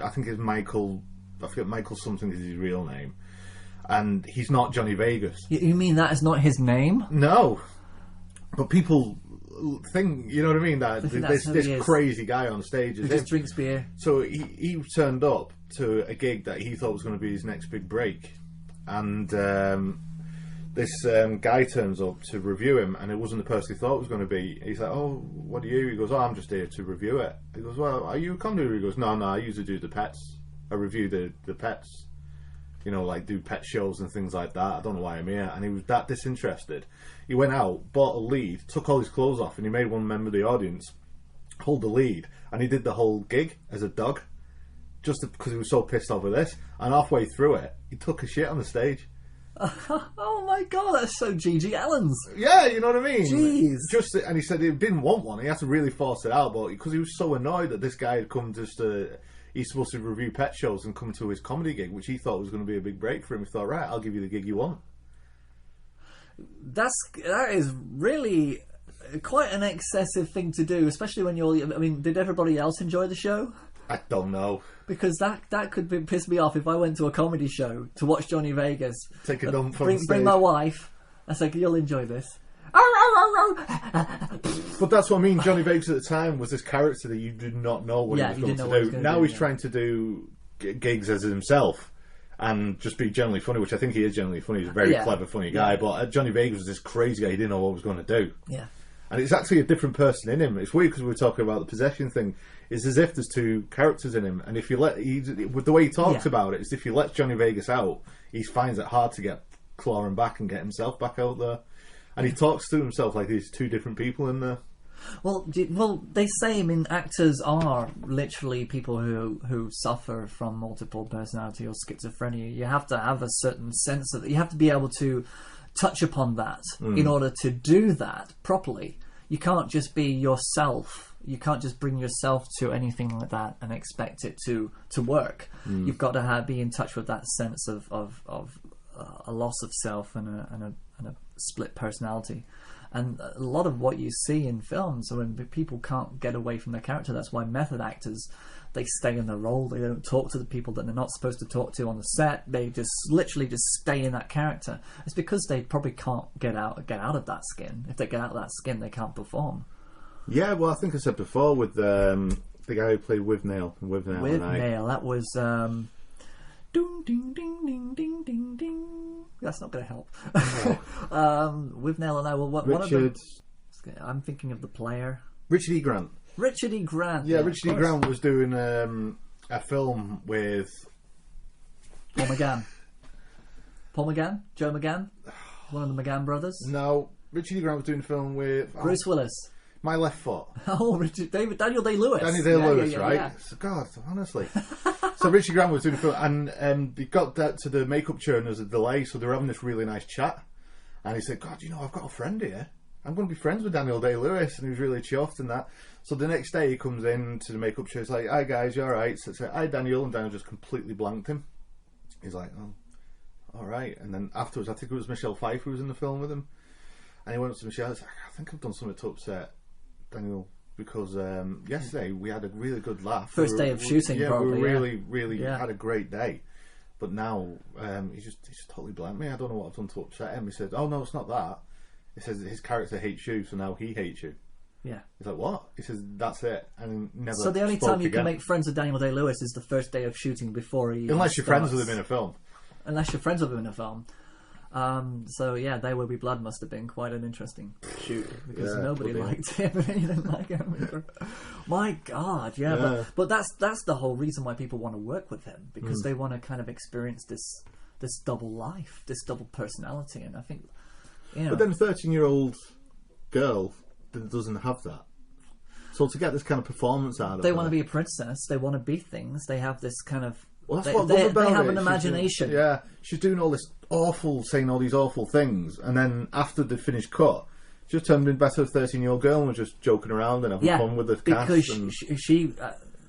I think it's Michael. I forget, Michael something is his real name, and he's not Johnny Vegas. You mean that is not his name? No, but people think, you know what I mean, that this crazy guy on stage is who just drinks beer. So he turned up to a gig that he thought was going to be his next big break, and this guy turns up to review him, and it wasn't the person he thought it was going to be. He's like, "Oh, what are you?" He goes, "Oh, I'm just here to review it." He goes, "Well, are you a conduit?" He goes, No, I usually do the pets. I review the pets. You know, like do pet shows and things like that. I don't know why I'm here." And he was that disinterested. He went out, bought a lead, took all his clothes off, and he made one member of the audience hold the lead, and he did the whole gig as a dog, just because he was so pissed off with this. And halfway through it, he took a shit on the stage. Oh my god, that's so G.G. Allen's. Yeah, you know what I mean? Jeez. And he said he didn't want one. He had to really force it out, but because he was so annoyed that this guy had come just to... He's supposed to review pet shows and come to his comedy gig, which he thought was going to be a big break for him. He thought, right, I'll give you the gig you want. That is really quite an excessive thing to do, especially when you're... I mean, did everybody else enjoy the show? I don't know. Because that could piss me off if I went to a comedy show to watch Johnny Vegas. Take a dump from the stage. Bring my wife. I said, you'll enjoy this. But that's what I mean. Johnny Vegas at the time was this character that you did not know what he was going to do. Now he's trying to do gigs as himself and just be generally funny, which I think he is generally funny. He's a very clever, funny guy. But Johnny Vegas was this crazy guy. He didn't know what he was going to do. Yeah. And it's actually a different person in him. It's weird because we were talking about the possession thing. It's as if there's two characters in him. And if you let... with the way he talks about it, is if you let Johnny Vegas out, he finds it hard to get clawing back and get himself back out there. And he talks to himself like there's two different people in there. Well, they say, I mean, actors are literally people who suffer from multiple personality or schizophrenia. You have to have a certain sense of... You have to be able to touch upon that in order to do that properly. You can't just be yourself. You can't just bring yourself to anything like that and expect it to work. You've got to be in touch with that sense of a loss of self and a split personality. And a lot of what you see in films, when people can't get away from their character, that's why method actors, they stay in their role. They don't talk to the people that they're not supposed to talk to on the set. They just literally just stay in that character. It's because they probably can't get out of that skin. If they get out of that skin, they can't perform. Yeah, well, I think I said before with the guy who played Withnail. Withnail, that was... Ding, ding, ding, ding, ding, ding, ding. That's not going to help. With Nell and I, well, Richard. I'm thinking of the player. Richard E. Grant. Richard E. Grant. Yeah, Richard E. Grant was doing a film with Paul McGann. Paul McGann? Joe McGann? One of the McGann brothers? No, Richard E. Grant was doing a film with Bruce Willis. My Left Foot. Oh, Daniel Day-Lewis. Daniel Day-Lewis, right? Yeah. So, God, honestly. So Richard Grant was doing a film, and he got that to the makeup chair and there was a delay, so they were having this really nice chat. And he said, God, I've got a friend here. I'm going to be friends with Daniel Day-Lewis. And he was really chuffed and that. So the next day he comes in to the makeup chair, he's like, hi guys, you alright? So I said, hi Daniel, and Daniel just completely blanked him. He's like, oh, alright. And then afterwards, I think it was Michelle Pfeiffer who was in the film with him. And he went up to Michelle and said, I think I've done something to upset Daniel, because yesterday we had a really good laugh. First day of shooting, probably. We really had a great day. But now he's just totally blanked me. I don't know what I've done to upset him. He said, oh no, it's not that. He says his character hates you, so now he hates you. Yeah. He's like, what? He says, that's it. And never. So the only time you can make friends with Daniel Day-Lewis is the first day of shooting before he Unless you're friends with him in a film. Unless you're friends with him in a film. So yeah, There Will Be Blood must have been quite an interesting shoot because nobody liked him and he didn't like him. My God, but that's the whole reason why people want to work with him, because they want to kind of experience this double life, this double personality, and I think But then a 13-year-old girl doesn't have that. So to get this kind of performance out of her, they want to be a princess. They want to be things. They have this kind of. Well, that's what I love about they have it. an imagination. She's doing all this saying all these awful things, and then after the finished cut, she just turned into better 13-year-old girl and was just joking around and having fun with the cast. Because she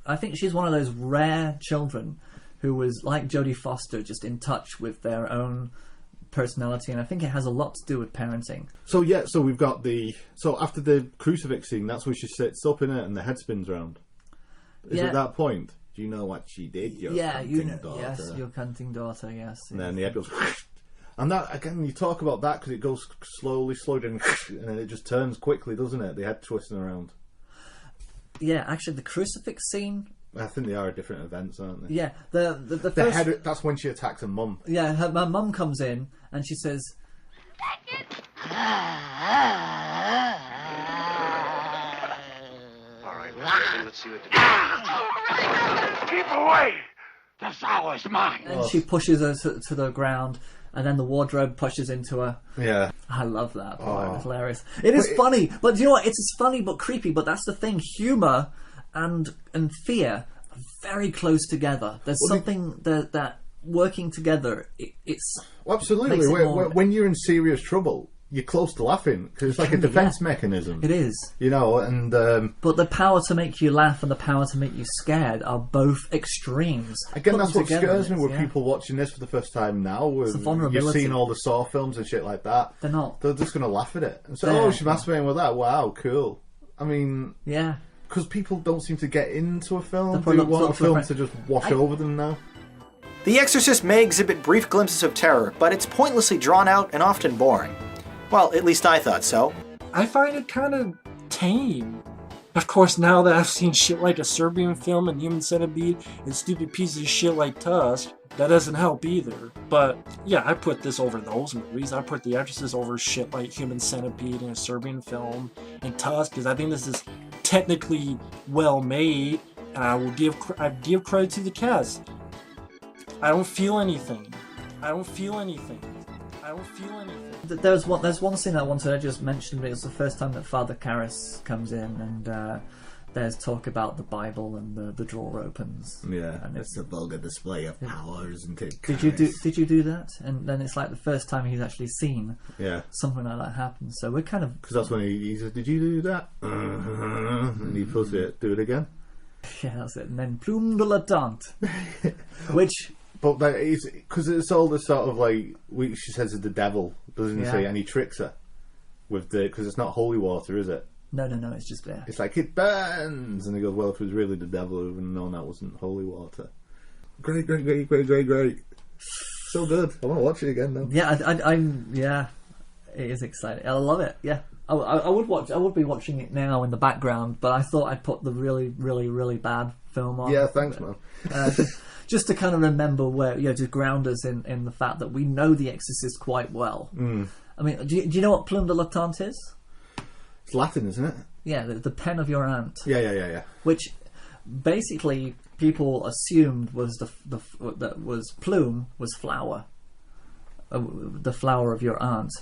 I think she's one of those rare children who was like Jodie Foster, just in touch with their own personality, and I think it has a lot to do with parenting. So we've got after the crucifix scene, that's where she sits up in it and the head spins round. Is it that point? Do you know what she did? Your daughter. Yes, your cunting daughter. Yes. And then the head goes, and that again, you talk about that because it goes slowly down, and then it just turns quickly, doesn't it? The head twisting around. Yeah, actually, the crucifix scene I think they are different events, aren't they? Yeah, the first... that's when she attacks her mum. Yeah, her mum comes in and she says... All right, let's see what keep away! The soul is mine! And she pushes her to the ground, and then the wardrobe pushes into her. Yeah. I love that part. It's hilarious. It is funny, but you know what? It's funny but creepy, but that's the thing. Humour and fear are very close together. There's something that working together, it's... Well, absolutely. When you're in serious trouble, you're close to laughing, because it's like a defence mechanism. It is. You know, and... but the power to make you laugh and the power to make you scared are both extremes. Again, that's what scares me with people watching this for the first time now. It's the vulnerability. You've seen all the Saw films and shit like that. They're not. They're just going to laugh at it. And say, oh, she's masturbating with that. Wow, cool. I mean... Yeah. Because people don't seem to get into a film. They want a film to just wash over them now. The Exorcist may exhibit brief glimpses of terror, but it's pointlessly drawn out and often boring. Well, at least I thought so. I find it kind of tame. Of course, now that I've seen shit like a Serbian film and Human Centipede and stupid pieces of shit like Tusk, that doesn't help either. But yeah, I put this over those movies. I put The Exorcist over shit like Human Centipede and a Serbian film and Tusk, because I think this is technically well made, and I give credit to the cast. I don't feel anything. There's one scene I wanted to just mention. It was the first time that Father Karras comes in, and there's talk about the Bible, and the drawer opens. Yeah, and it's a vulgar display of power, isn't it? Did you do that? And then it's like the first time he's actually seen something like that happen. So we're kind of, because that's when he says, "Did you do that?" And he puts it. Do it again. Yeah, that's it. And then plume de la tante, which. But because it's all the sort of like she says it's the devil, doesn't he say? And he tricks her with because it's not holy water, is it? No, it's just there. It's like it burns, and he goes, "Well, if it was really the devil, we would have known that wasn't holy water." Great! So good. I want to watch it again now. Yeah, it is exciting. I love it. Yeah, I would be watching it now in the background, but I thought I'd put the really, really, really bad film on. Yeah, thanks, man. Just to kind of remember where, to ground us in the fact that we know The Exorcist quite well. I mean, do you know what plume de la tante is? It's Latin, isn't it? Yeah, the pen of your aunt. Yeah. Which basically people assumed was that was plume was flower. The flower of your aunt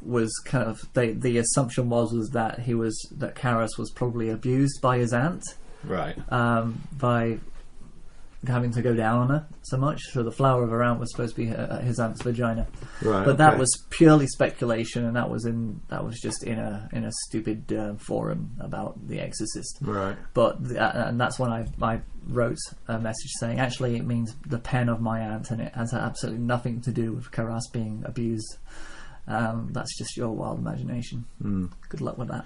was kind of the assumption was that that Karras was probably abused by his aunt. Right. By having to go down on her so much, so the flower of her aunt was supposed to be his aunt's vagina. Right. But that was purely speculation, and that was just in a stupid forum about The Exorcist. Right. But and that's when I wrote a message saying actually it means the pen of my aunt, and it has absolutely nothing to do with Karras being abused. That's just your wild imagination. Good luck with that.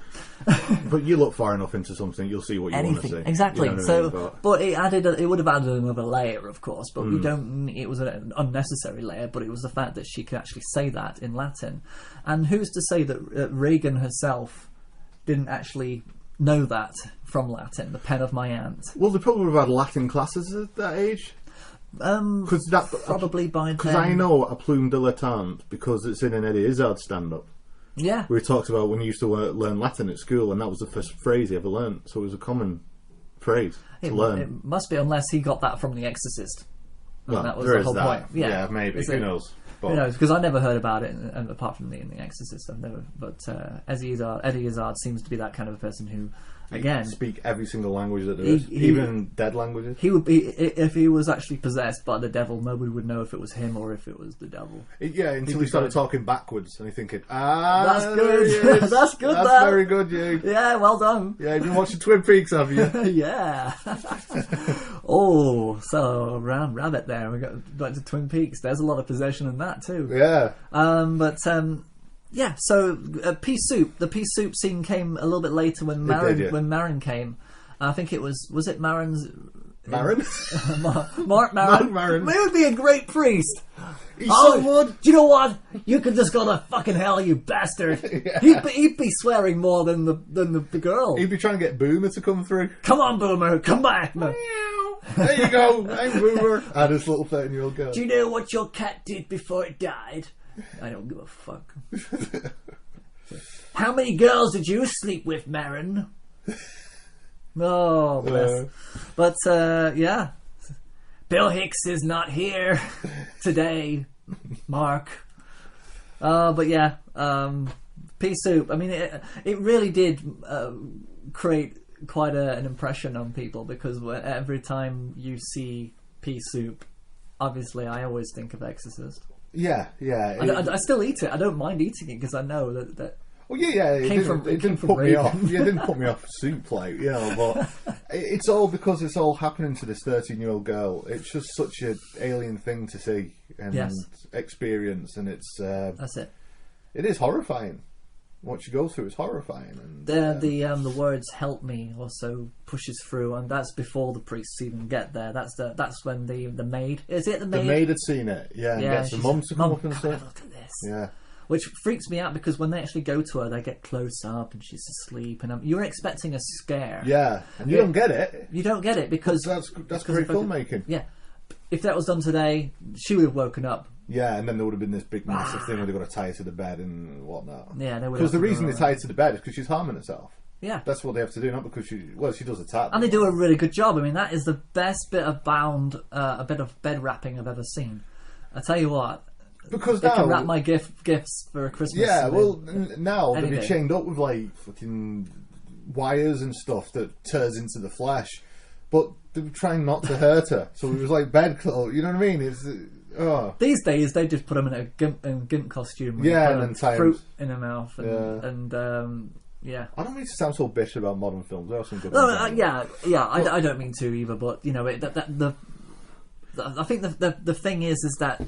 But you look far enough into something, you'll see what you want to see. Exactly. You know so, I mean? but it would have added another layer, of course. But we don't. It was an unnecessary layer. But it was the fact that she could actually say that in Latin, and who's to say that Regan herself didn't actually know that from Latin, the pen of my aunt? Well, they probably would have had Latin classes at that age. Because probably by then. Because I know a plume dilettante because it's in an Eddie Izzard stand-up. Yeah, where he talks about when he used to learn Latin at school, and that was the first phrase he ever learned. So it was a common phrase to learn. It must be, unless he got that from The Exorcist. Well, that was the whole point. Yeah, maybe. Who knows? Who knows? Because I never heard about it, and apart from in The Exorcist, I've never. But Eddie Izzard seems to be that kind of a person who. Again, speak every single language that there is, even dead languages. He would be, if he was actually possessed by the devil, nobody would know if it was him or if it was the devil. Until he started talking backwards, and you're thinking, that's good. That's good. That's very good, you. Yeah, well done. Yeah, you've been watching Twin Peaks, have you? Yeah. Oh, so round rabbit there. We got back to Twin Peaks. There's a lot of possession in that too. Yeah. Yeah, so pea soup. The pea soup scene came a little bit later when Marin came. I think it was it Marin's Maron? Mark Maron. Maron. He would be a great priest. He so would. Do you know what? You could just go to fucking hell, you bastard. Yeah. He'd be swearing more than the girl. He'd be trying to get Boomer to come through. Come on, Boomer, come back. There you go. I'm Boomer. And this little 13-year-old girl. Do you know what your cat did before it died? I don't give a fuck. How many girls did you sleep with, Maron? Oh, bless. But, yeah. Bill Hicks is not here today, Mark. But yeah, Pea Soup. I mean, it really did create quite an impression on people, because every time you see Pea Soup, obviously I always think of Exorcist. Yeah. I still eat it. I don't mind eating it because I know that. Well, yeah. It didn't put me off. Yeah, it didn't put me off soup, like, you know. But it's all because it's all happening to this 13-year-old girl. It's just such an alien thing to see and experience, and it's that's it. It is horrifying. What you go through is horrifying. And the words "help me" also pushes through, and that's before the priests even get there. That's when the maid, is it the maid? The maid had seen it, and gets the mum to come up and say, "Look at this." Yeah. Which freaks me out, because when they actually go to her, they get close up and she's asleep, and you're expecting a scare. Yeah, and you don't get it. You don't get it because that's great filmmaking. Yeah, if that was done today, she would have woken up. Yeah, and then there would have been this big massive thing where they've got to tie her to the bed and whatnot. Yeah, because the reason they tie her to the bed is because she's harming herself. Yeah, that's what they have to do, not because she does attack. And they do a really good job. I mean, that is the best bit of a bit of bed wrapping I've ever seen. I tell you what. Because they now can wrap my gifts for Christmas. Yeah, well, now they'll be chained up with like fucking wires and stuff that tears into the flesh, but they're trying not to hurt her. So it was like bedclothes. You know what I mean? It's These days they just put them in a gimp costume. And then tie fruit in her mouth. And yeah. I don't mean to sound so bitter about modern films. There are some good ones. I don't mean to either. But you know, I think the thing is that.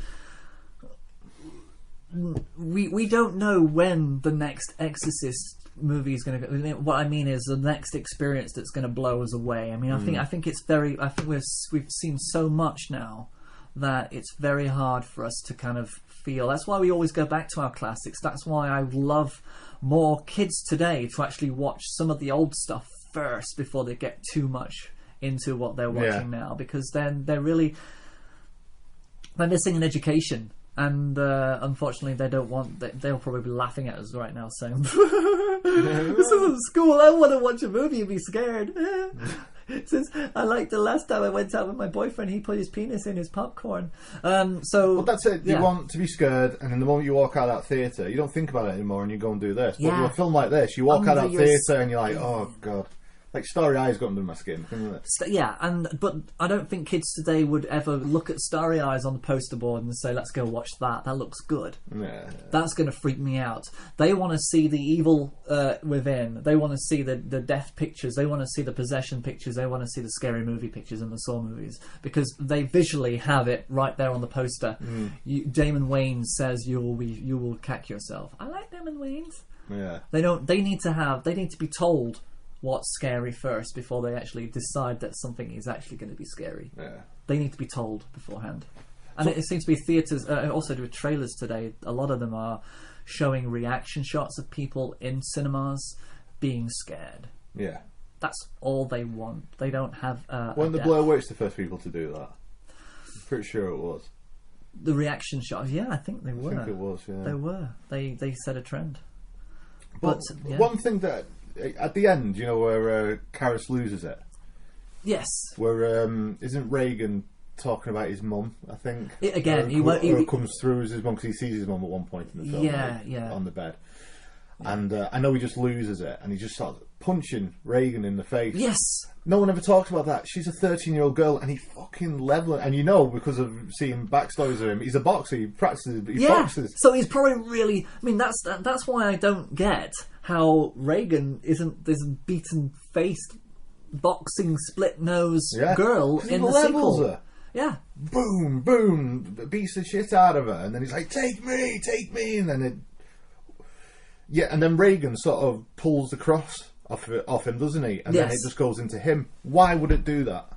We don't know when the next Exorcist movie is going to go. What I mean is the next experience that's going to blow us away. I mean, I think it's very. I think we've seen so much now that it's very hard for us to kind of feel. That's why we always go back to our classics. That's why I love more kids today to actually watch some of the old stuff first before they get too much into what they're watching now, because then they're missing an education. And unfortunately, they don't want. They'll probably be laughing at us right now, saying, "This isn't school. I want to watch a movie and be scared." Since I liked the last time I went out with my boyfriend, he put his penis in his popcorn. So well, that's it. You want to be scared, and then the moment you walk out of that theatre, you don't think about it anymore, and you go and do this. But with a film like this, you walk out of that theatre, and you're like, "Oh God." Like Starry Eyes got under my skin. Yeah, but I don't think kids today would ever look at Starry Eyes on the poster board and say, "Let's go watch that. That looks good." Yeah. That's going to freak me out. They want to see the evil within. They want to see the death pictures. They want to see the possession pictures. They want to see the scary movie pictures and the Saw movies, because they visually have it right there on the poster. Damon Wayans says, "You will cack yourself." I like Damon Wayans. Yeah. They need to be told what's scary first before they actually decide that something is actually going to be scary. Yeah. They need to be told beforehand. And it seems to be theatres, also with trailers today, a lot of them are showing reaction shots of people in cinemas being scared. Yeah. That's all they want. They don't have weren't the Blair Witch the first people to do that? I'm pretty sure it was. The reaction shots, yeah, I think they were. I think it was, yeah. They were. They set a trend. But one thing that at the end, you know, where Karras loses it. Yes. Where isn't Reagan talking about his mum? I think again, he comes through as his mum, because he sees his mum at one point in the film. Yeah, on the bed. And I know he just loses it, and he just starts punching Reagan in the face. Yes. No one ever talks about that. She's a 13-year-old girl, and he fucking level. And you know, because of seeing backstories of him, he's a boxer. He practices. He boxes. So he's probably really. I mean, that's why I don't get how Reagan isn't this beaten-faced, boxing, split-nose girl in the sequel. Her. Yeah. Boom, boom, beats the shit out of her, and then he's like, take me, and then and then Reagan sort of pulls the cross off him, doesn't he? And then it just goes into him. Why would it do that?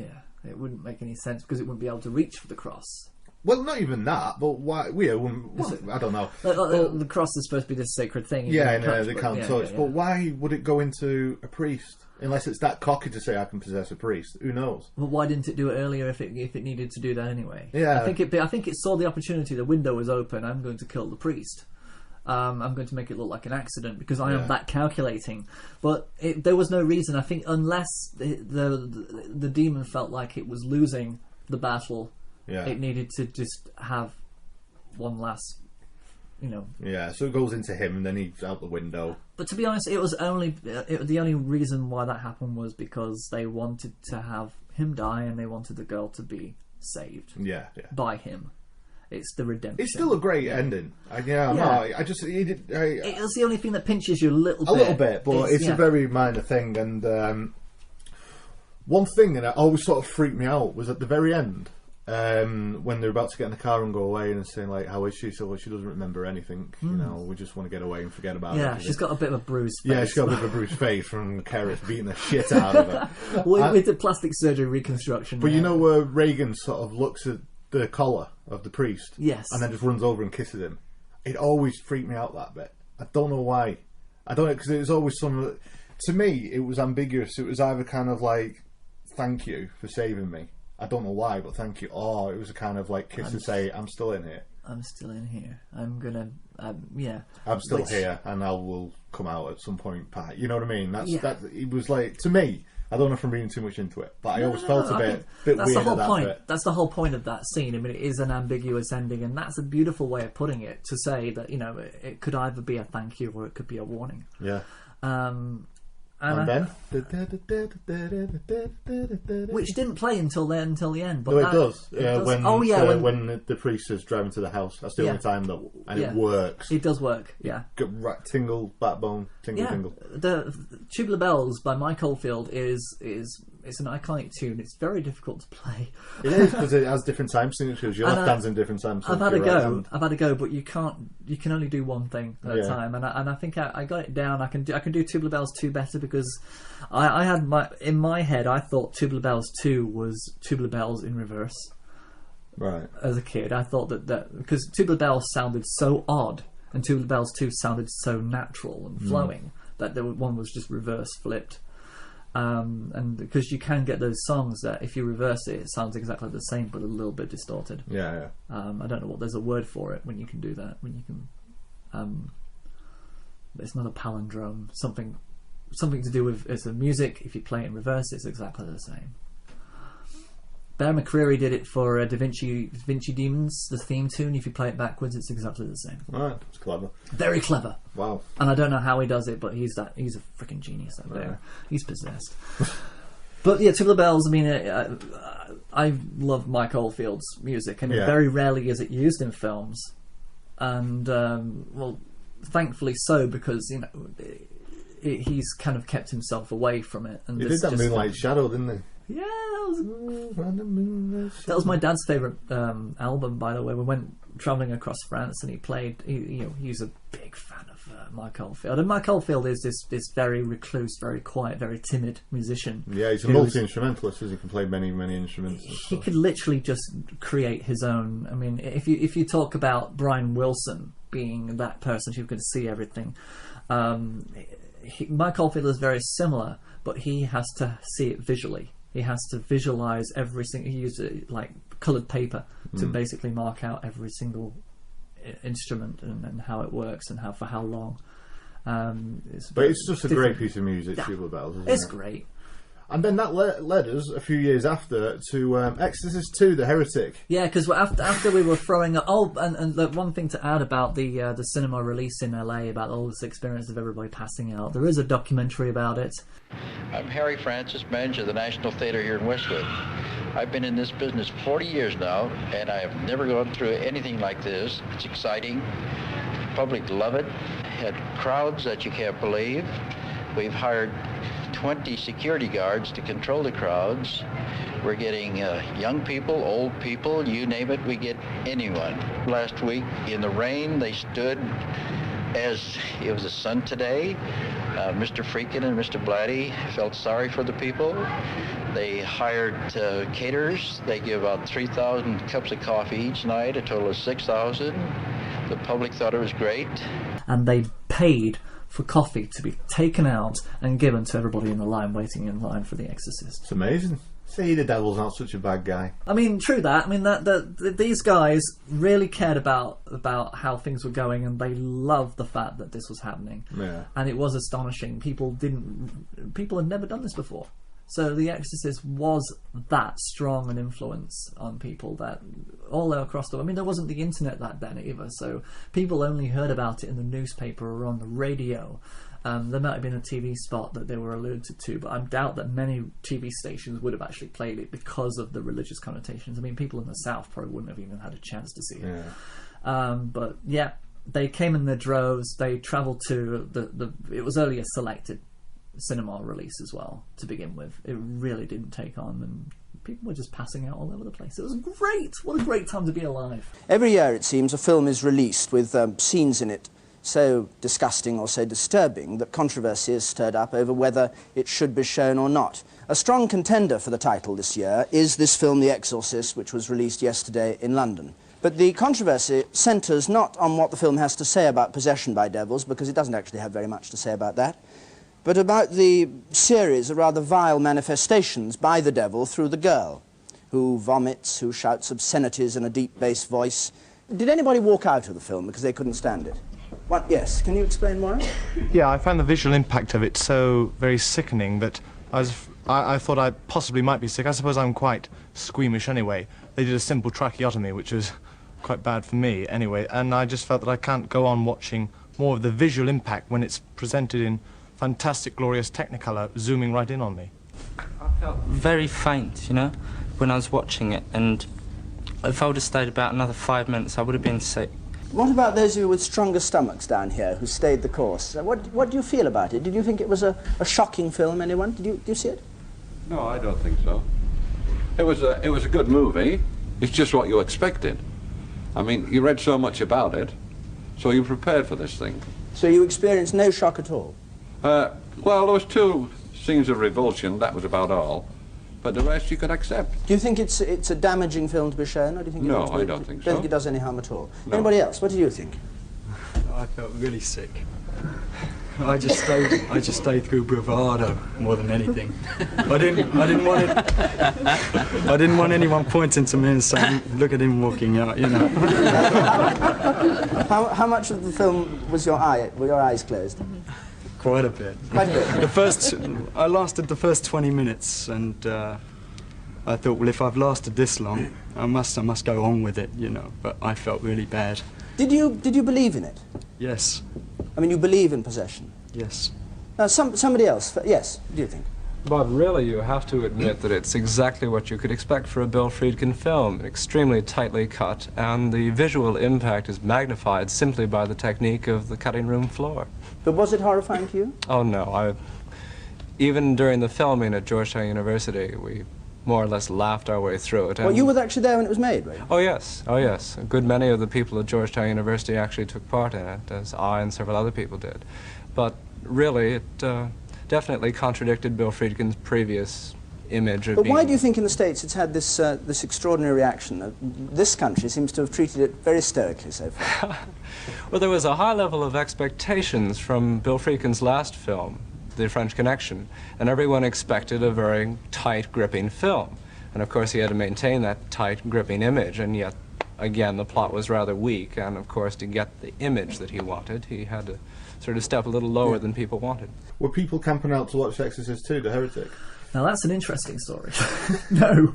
Yeah, it wouldn't make any sense because it wouldn't be able to reach for the cross. Well, not even that, but why? I don't know. The cross is supposed to be this sacred thing. Yeah, they can't touch. But why would it go into a priest? Unless it's that cocky to say I can possess a priest. Who knows? Well, why didn't it do it earlier if it needed to do that anyway? Yeah. I think it saw the opportunity. The window was open. I'm going to kill the priest. I'm going to make it look like an accident because I am that calculating. But there was no reason. I think unless the demon felt like it was losing the battle, it needed to just have one last, Yeah, so it goes into him and then he's out the window. But to be honest, the only reason why that happened was because they wanted to have him die and they wanted the girl to be saved. Yeah. By him. It's the redemption. It's still a great ending. It's the only thing that pinches you a little bit. But it's a very minor thing. And one thing that always sort of freaked me out was at the very end, when they're about to get in the car and go away and saying like, how is she? So she doesn't remember anything. We just want to get away and forget about it. Yeah, she's got a bit of a bruised face. Yeah, she's got a bit of a bruised face from Carrot beating the shit out of her. With the plastic surgery reconstruction. But you know where Reagan sort of looks at the collar of the priest, yes, and then just runs over and kisses him. It always freaked me out, that bit. I don't know why. I don't know, because it was always some. To me, it was ambiguous. It was either kind of like, "Thank you for saving me." I don't know why, but thank you. Or it was a kind of like kiss to say, "I'm still in here. I'm still in here. I'm gonna, yeah. I'm still here, and I will come out at some point." Pat, you know what I mean? That. It was like, to me. I don't know if I'm reading too much into it, but I always felt a bit weird the whole at that point. bit. That's the whole point of that scene. I mean, it is an ambiguous ending, and that's a beautiful way of putting it, to say that, it could either be a thank you or it could be a warning. Yeah. And then? Which didn't play until the end. But no, it does. When the priest is driving to the house. That's the only time that... And it works. It does work, yeah. Tingle, backbone, tingle. The Tubular Bells by Mike Oldfield is an iconic tune. It's very difficult to play. It is, because it has different time signatures. Your left hand's in different time signatures. I've had a go, but you can only do one thing at a time. And I think I got it down. I can do Tubular Bells 2 better, because I had in my head, I thought Tubular Bells 2 was Tubular Bells in reverse. Right. As a kid, I thought that because Tubular Bells sounded so odd and Tubular Bells 2 sounded so natural and flowing that one was just reverse flipped. And because you can get those songs that if you reverse it, it sounds exactly the same but a little bit distorted. Yeah. I don't know what there's a word for it when you can do that. When you can, it's not a palindrome. Something to do with it's the music. If you play it in reverse, it's exactly the same. Bear McCreary did it for Da Vinci Demons, the theme tune. If you play it backwards, it's exactly the same. Right, it's clever. Very clever. Wow. And I don't know how he does it, but he's a freaking genius out there. He's possessed. But yeah, Tubular Bells. I mean, I love Mike Oldfield's music, and very rarely is it used in films. And thankfully so, because he's kind of kept himself away from it. And he did that Moonlight Shadow, didn't he? Yeah, that was my dad's favourite album, by the way. We went travelling across France and he played, he's a big fan of Mike Oldfield. And Mike Oldfield is this very recluse, very quiet, very timid musician. Yeah, he's a multi-instrumentalist, he can play many, many instruments. He could literally just create his own. I mean, if you talk about Brian Wilson being that person who can see everything, Mike Oldfield is very similar, but he has to see it visually. He has to visualize every single. He used like coloured paper to basically mark out every single instrument and how it works and for how long. But it's just a great piece of music, Tubular Bells, isn't it? It's great. And then that led us a few years after to Exorcist II, the Heretic. Yeah, because after we were throwing up... Oh, and the one thing to add about the cinema release in LA, about all this experience of everybody passing out, there is a documentary about it. I'm Harry Francis, manager of the National Theatre here in Westwood. I've been in this business 40 years now, and I have never gone through anything like this. It's exciting. The public love it. Had crowds that you can't believe. We've hired 20 security guards to control the crowds. We're getting young people, old people, you name it, we get anyone. Last week in the rain, they stood as it was a sun today, Mr. Friedkin and Mr. Blatty felt sorry for the people. They hired caterers. They give out 3,000 cups of coffee each night, a total of 6,000. The public thought it was great. And they paid for coffee to be taken out and given to everybody in the line, waiting in line for The Exorcist. It's amazing. See, the devil's not such a bad guy. I mean, true that. I mean, these guys really cared about how things were going, and they loved the fact that this was happening. Yeah. And it was astonishing. People had never done this before. So The Exorcist was that strong an influence on people that all across the... I mean, there wasn't the internet back then either, so people only heard about it in the newspaper or on the radio. There might have been a TV spot that they were alluded to, but I doubt that many TV stations would have actually played it because of the religious connotations. I mean, people in the South probably wouldn't have even had a chance to see it. Yeah. But yeah, they came in their droves. They travelled to it was only a selected cinema release as well to begin with. It really didn't take on, and people were just passing out all over the place. It was great. What a great time to be alive. Every year, it seems, a film is released with scenes in it so disgusting or so disturbing that controversy is stirred up over whether it should be shown or not. A strong contender for the title this year is this film, The Exorcist, which was released yesterday in London. But the controversy centres not on what the film has to say about possession by devils, because it doesn't actually have very much to say about that, but about the series of rather vile manifestations by the devil through the girl, who vomits, who shouts obscenities in a deep bass voice. Did anybody walk out of the film because they couldn't stand it? What? Yes, can you explain why? Yeah, I found the visual impact of it so very sickening that I thought I possibly might be sick. I suppose I'm quite squeamish anyway. They did a simple tracheotomy, which was quite bad for me anyway, and I just felt that I can't go on watching more of the visual impact when it's presented in fantastic, glorious Technicolor zooming right in on me. I felt very faint, you know, when I was watching it, and if I would have stayed about another 5 minutes, I would have been sick. What about those of you with stronger stomachs down here who stayed the course? What do you feel about it? Did you think it was a shocking film, anyone? Did you see it? No, I don't think so. It was a good movie. It's just what you expected. I mean, you read so much about it, so you prepared for this thing. So you experienced no shock at all? Well, there was 2 scenes of revulsion, that was about all. But the rest you could accept. Do you think it's a damaging film to be shown, or do you think No, I don't think so. Don't think it does any harm at all? No. Anybody else? What do you think? I felt really sick. I just stayed through bravado more than anything. I didn't want anyone pointing to me and saying, "Look at him walking out," you know. How much of the film were your eyes closed? Quite a bit. Quite a bit. I lasted the first 20 minutes, and I thought, well, if I've lasted this long, I must go on with it, you know. But I felt really bad. Did you believe in it? Yes. I mean, you believe in possession? Yes. Now, somebody else. Yes. What do you think? But really, you have to admit that it's exactly what you could expect for a Bill Friedkin film. Extremely tightly cut, and the visual impact is magnified simply by the technique of the cutting room floor. But was it horrifying to you? Oh, no. Even during the filming at Georgetown University, we more or less laughed our way through it. Well, you were actually there when it was made, right? Oh, yes. Oh, yes. A good many of the people at Georgetown University actually took part in it, as I and several other people did. But really, it definitely contradicted Bill Friedkin's previous image of But why do you think in the States it's had this extraordinary reaction? This country seems to have treated it very stoically so far. Well, there was a high level of expectations from Bill Friedkin's last film, The French Connection, and everyone expected a very tight, gripping film. And of course he had to maintain that tight, gripping image, and yet, again, the plot was rather weak, and of course to get the image that he wanted, he had to sort of step a little lower than people wanted. Were people camping out to watch Exorcist II, The Heretic? Now that's an interesting story. No.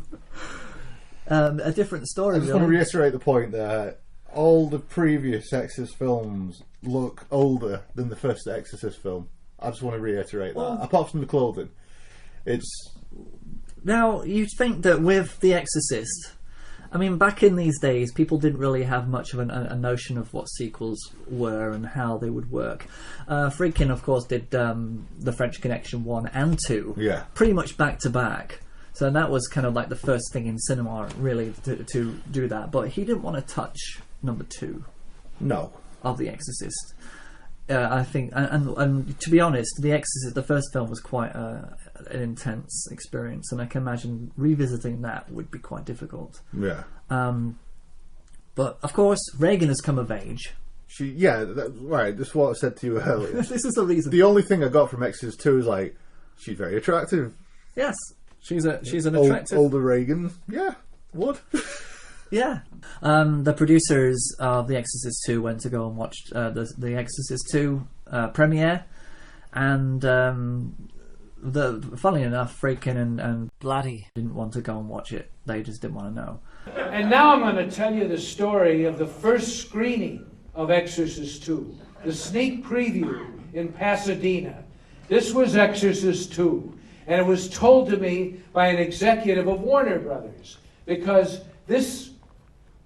A different story. I just want to reiterate the point that all the previous Exorcist films look older than the first Exorcist film. I just want to reiterate that. Apart from the clothing. Now, you'd think that with The Exorcist, I mean, back in these days, people didn't really have much of a notion of what sequels were and how they would work. Friedkin, of course, did The French Connection 1 and 2, pretty much back to back. So that was kind of like the first thing in cinema, really, to do that. But he didn't want to touch number 2 of The Exorcist. I think, and to be honest, The Exorcist, the first film, was quite an intense experience, and I can imagine revisiting that would be quite difficult. Yeah. But of course, Reagan has come of age. Right. This is what I said to you earlier. This is the reason. The only thing I got from Exorcist II is like, she's very attractive. Yes, she's an attractive older Reagan. Yeah, would. Yeah. The producers of The Exorcist II went to go and watch the Exorcist II premiere, and funnily enough, Friedkin and Blatty didn't want to go and watch it. They just didn't want to know. And now I'm going to tell you the story of the first screening of Exorcist II, the sneak preview in Pasadena. This was Exorcist II, and it was told to me by an executive of Warner Brothers, because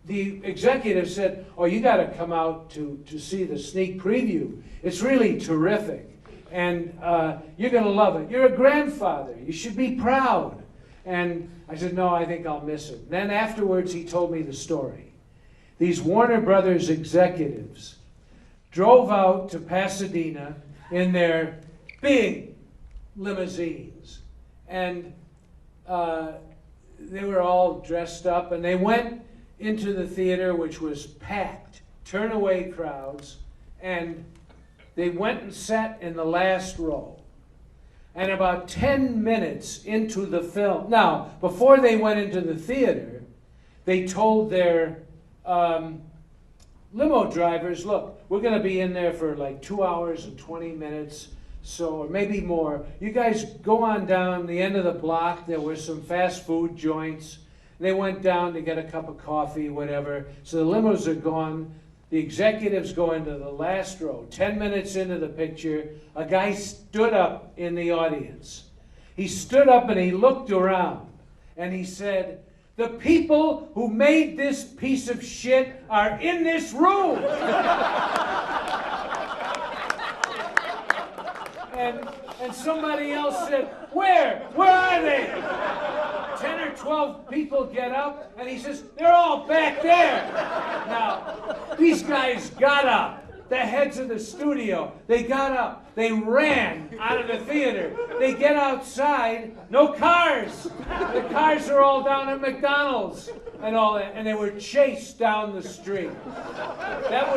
the executive said, "Oh, you got to come out to see the sneak preview. It's really terrific, and you're going to love it. You're a grandfather. You should be proud." And I said, "No, I think I'll miss it." Then afterwards, he told me the story. These Warner Brothers executives drove out to Pasadena in their big limousines, and they were all dressed up, and they went into the theater, which was packed, turn-away crowds, and they went and sat in the last row. And about 10 minutes into the film, now, before they went into the theater, they told their limo drivers, "Look, we're going to be in there for like 2 hours and 20 minutes, or maybe more. You guys go on down the end of the block. There were some fast food joints." They went down to get a cup of coffee, whatever. So the limos are gone. The executives go into the last row. 10 minutes into the picture, a guy stood up in the audience. He stood up and he looked around and he said, "The people who made this piece of shit are in this room." And somebody else said, Where are they?" 10 or 12 people get up, and he says, "They're all back there." Now, these guys got up. The heads of the studio, they got up. They ran out of the theater. They get outside, no cars. The cars are all down at McDonald's and all that, and they were chased down the street. That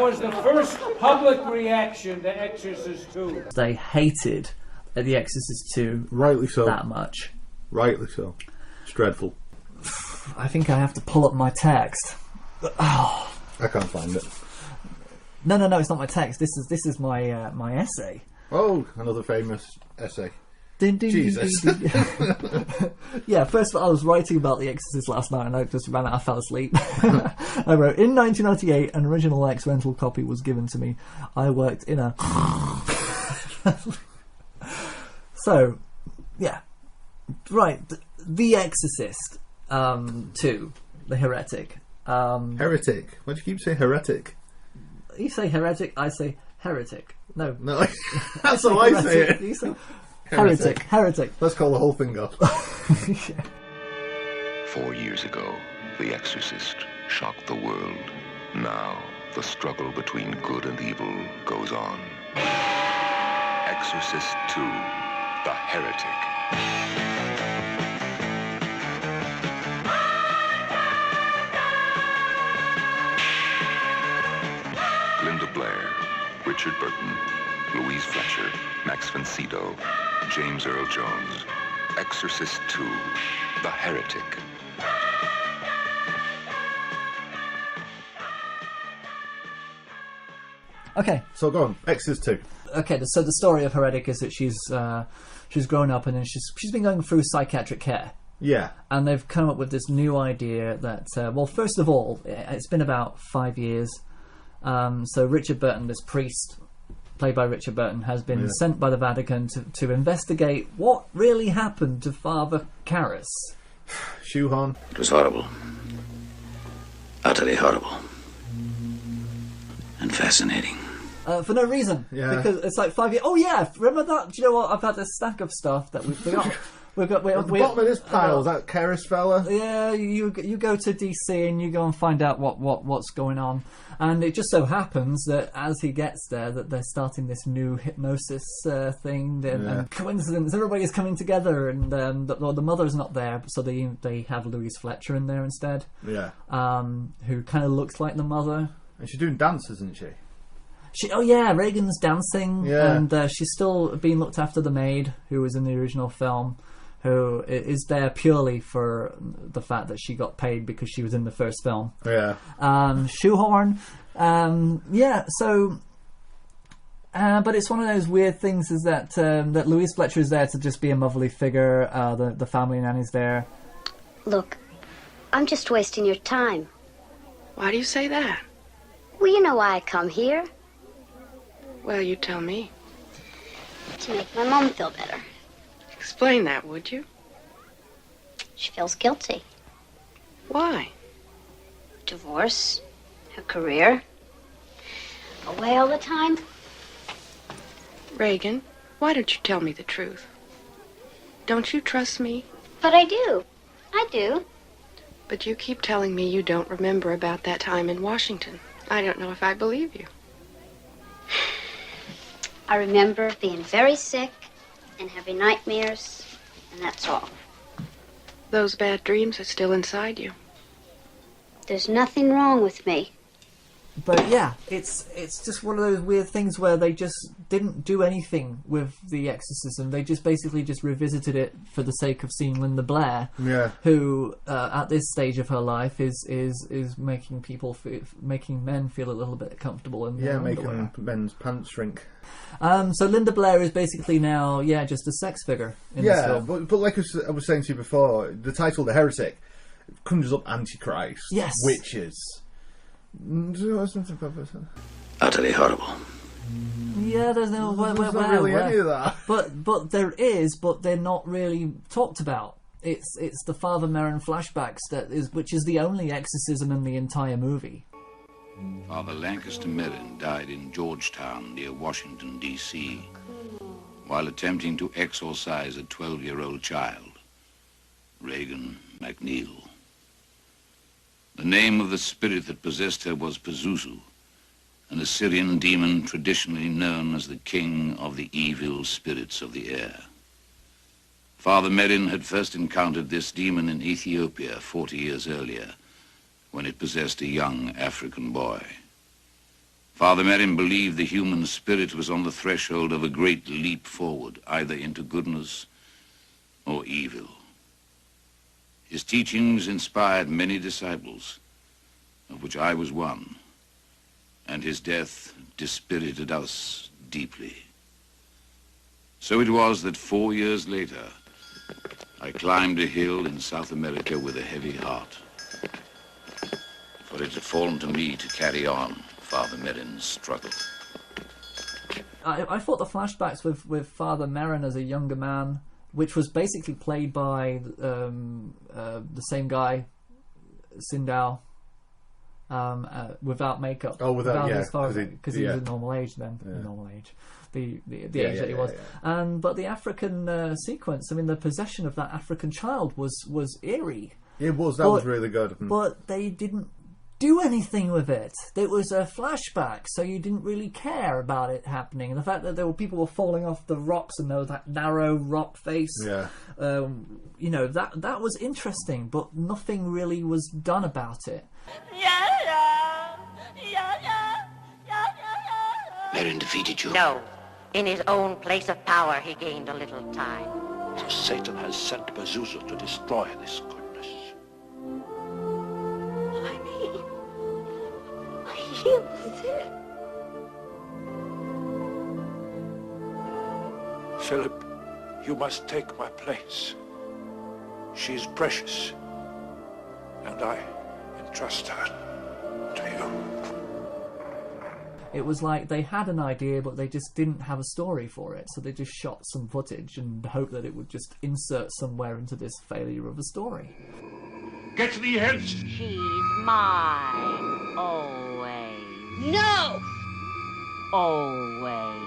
was the first public reaction to Exorcist II. They hated The Exorcist II rightly so that much. Rightly so. It's dreadful. I think I have to pull up my text. Oh. I can't find it. No, it's not my text. This is my my essay. Oh, another famous essay. Jesus. Yeah, first of all, I was writing about The Exorcist last night and I just ran out. I fell asleep. I wrote, "In 1998, an original X rental copy was given to me. I worked in a..." So, yeah. Right, The Exorcist 2, The Heretic. Heretic? Why do you keep saying heretic? You say heretic, I say heretic. No, that's how I say it. You say heretic. Let's call the whole thing off. Yeah. 4 years ago, The Exorcist shocked the world. Now, the struggle between good and evil goes on. Exorcist II, The Heretic. Linda Blair, Richard Burton, Louise Fletcher, Max von Sydow, James Earl Jones. Exorcist II, The Heretic. Okay. So go on, Exorcist II. Okay, so the story of Heretic is that she's grown up and then she's been going through psychiatric care. Yeah. And they've come up with this new idea that, well, first of all, it's been about 5 years. So Richard Burton, this priest, played by Richard Burton, has been sent by the Vatican to investigate what really happened to Father Karras. Shoehorn. It was horrible. Utterly horrible. And fascinating. For no reason. Yeah. Because it's like 5 years. Oh, yeah, remember that? Do you know what? I've had a stack of stuff that we forgot. We've got At the bottom of this pile, is that Keris fella? Yeah, you go to DC and you go and find out what's going on, and it just so happens that as he gets there, that they're starting this new hypnosis thing, and coincidence, everybody's coming together, and the mother's not there, so they have Louise Fletcher in there instead. Yeah. Who kind of looks like the mother, and she's doing dances, isn't she? Reagan's dancing, and she's still being looked after the maid who was in the original film, who is there purely for the fact that she got paid because she was in the first film. Yeah. Shoehorn. So... but it's one of those weird things is that that Louise Fletcher is there to just be a motherly figure, the family nanny's there. Look, I'm just wasting your time. Why do you say that? Well, you know why I come here. Well, you tell me. To make my mom feel better. Explain that, would you? She feels guilty. Why? Divorce, her career, away all the time. Reagan, why don't you tell me the truth? Don't you trust me? But I do. I do. But you keep telling me you don't remember about that time in Washington. I don't know if I believe you. I remember being very sick and having nightmares, and that's all. Those bad dreams are still inside you. There's nothing wrong with me. But yeah, it's just one of those weird things where they just didn't do anything with the exorcism. They just basically just revisited it for the sake of seeing Linda Blair, who at this stage of her life is making making men feel a little bit comfortable in their underwear. Making men's pants shrink. So Linda Blair is basically now just a sex figure in this film. But like I was saying to you before, the title "The Heretic" conjures up Antichrist, witches. Utterly horrible. Yeah, there's no There's not really any of that. But there is, but they're not really talked about. It's the Father Merrin flashbacks which is the only exorcism in the entire movie. Father Lancaster Merrin died in Georgetown near Washington, D.C. while attempting to exorcise a 12-year-old child, Reagan McNeil. The name of the spirit that possessed her was Pazuzu, an Assyrian demon traditionally known as the king of the evil spirits of the air. Father Merrin had first encountered this demon in Ethiopia 40 years earlier, when it possessed a young African boy. Father Merrin believed the human spirit was on the threshold of a great leap forward, either into goodness or evil. His teachings inspired many disciples, of which I was one, and his death dispirited us deeply. So it was that 4 years later, I climbed a hill in South America with a heavy heart, for it had fallen to me to carry on Father Merrin's struggle. I thought the flashbacks with Father Merrin as a younger man, which was basically played by the same guy, Sindel, without makeup. Oh, without because he was in normal age then. Normal age, the age that he was. But the African sequence, I mean, the possession of that African child was eerie. It was. That was really good. But they didn't do anything with it. It was a flashback, so you didn't really care about it happening. And the fact that people were falling off the rocks and there was that narrow rock face, that was interesting, but nothing really was done about it. Merrin defeated you. No. In his own place of power, he gained a little time. So Satan has sent Pazuzu to destroy this goodness. He was it. Philip, you must take my place. She's precious, and I entrust her to you. It was like they had an idea, but they just didn't have a story for it, so they just shot some footage and hoped that it would just insert somewhere into this failure of a story. Get thee hence! She's mine, always. No! Always.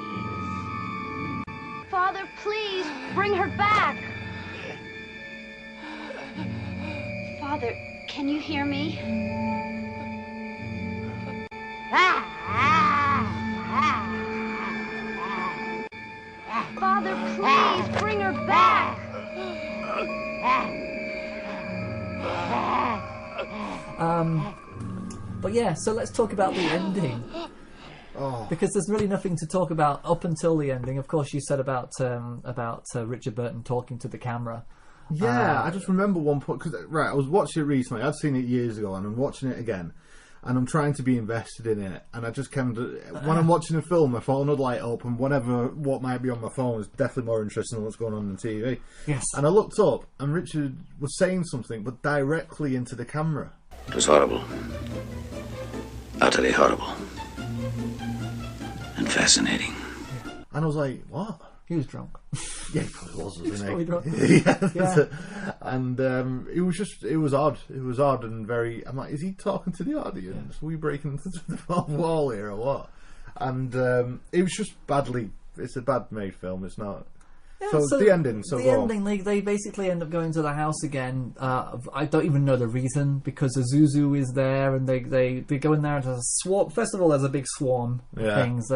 Father, please, bring her back. Father, can you hear me? Father, please bring her back. But yeah, so let's talk about the ending. Oh. Because there's really nothing to talk about up until the ending. Of course, you said about Richard Burton talking to the camera. Yeah, I just remember one point, because I was watching it recently. I'd seen it years ago, and I'm watching it again, and I'm trying to be invested in it. And I just when I'm watching a film, my phone would light up, and what might be on my phone is definitely more interesting than what's going on TV. Yes. And I looked up, and Richard was saying something, but directly into the camera. It was horrible. Utterly horrible. And fascinating. And I was like, what? He was drunk. Yeah, he probably was, wasn't he? He was probably drunk. Yeah. And it was odd. It was odd and very... I'm like, is he talking to the audience? Yeah. Are we breaking the fourth wall here or what? And it was just badly... It's a bad made film. It's not... Yeah, so the ending. So the ending, they basically end up going to the house again. I don't even know the reason, because Azuzu is there, and they go in there and there's a swarm. First of all, there's a big swarm of things.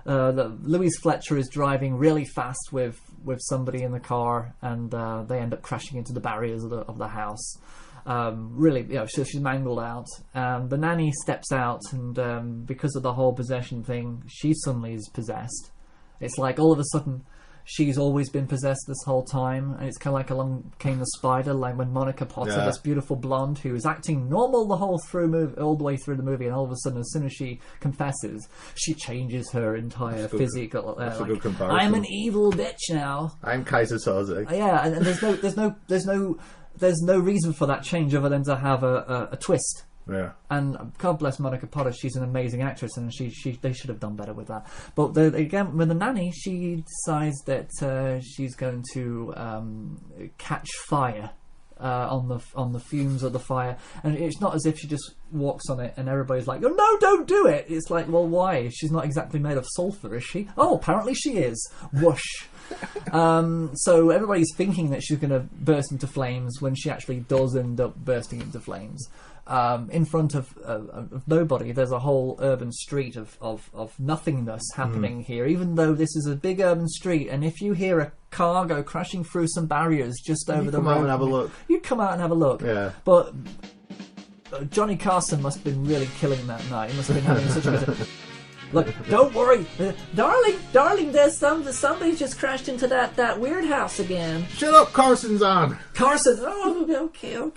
Louise Fletcher is driving really fast with somebody in the car, and they end up crashing into the barriers of the house. Really, so she's mangled out. The nanny steps out, and because of the whole possession thing, she suddenly is possessed. It's like all of a sudden she's always been possessed this whole time, and it's kind of like Along Came the Spider, like when Monica Potter, this beautiful blonde who is acting normal all the way through the movie, and all of a sudden, as soon as she confesses, she changes her entire physique. That's a good comparison. I'm an evil bitch now. I'm Kaiser Soze. Yeah, and there's no reason for that change other than to have a twist. Yeah. And God bless Monica Potter, she's an amazing actress, and they should have done better with that. But again, with the nanny, she decides that she's going to catch fire on the fumes of the fire, and it's not as if she just walks on it and everybody's like, "Oh no, don't do it!" It's like, well, why? She's not exactly made of sulfur, is she? Oh, apparently she is. Whoosh. So everybody's thinking that she's going to burst into flames when she actually does end up bursting into flames. In front of nobody, there's a whole urban street of nothingness happening here, even though this is a big urban street. And if you hear a car go crashing through some barriers just over the road, come out and have a look. You'd come out and have a look. Yeah. But Johnny Carson must have been really killing that night. He must have been having such a good... Look, don't worry, darling. There's somebody's just crashed into that weird house again. Shut up, Carson's on. Carson, okay. Well,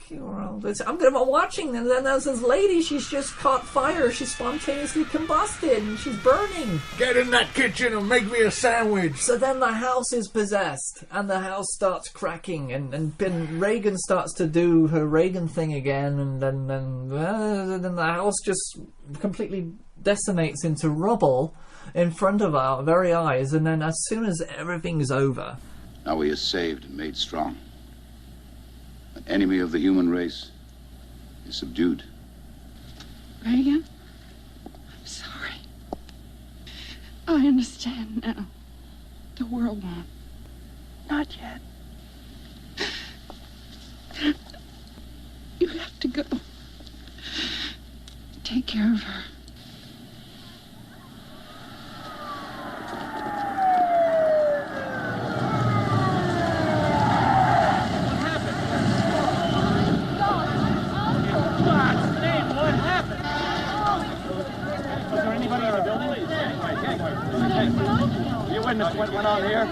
I'm gonna be watching, and then there's this lady. She's just caught fire. She's spontaneously combusted, and she's burning. Get in that kitchen and make me a sandwich. So then the house is possessed, and the house starts cracking, and Reagan starts to do her Reagan thing again, and then the house just completely decimates into rubble in front of our very eyes, and then as soon as everything's over... Now he is saved and made strong. An enemy of the human race is subdued. Reagan, I'm sorry. I understand now. The world won't. Not yet. You have to go. Take care of her. What went on here?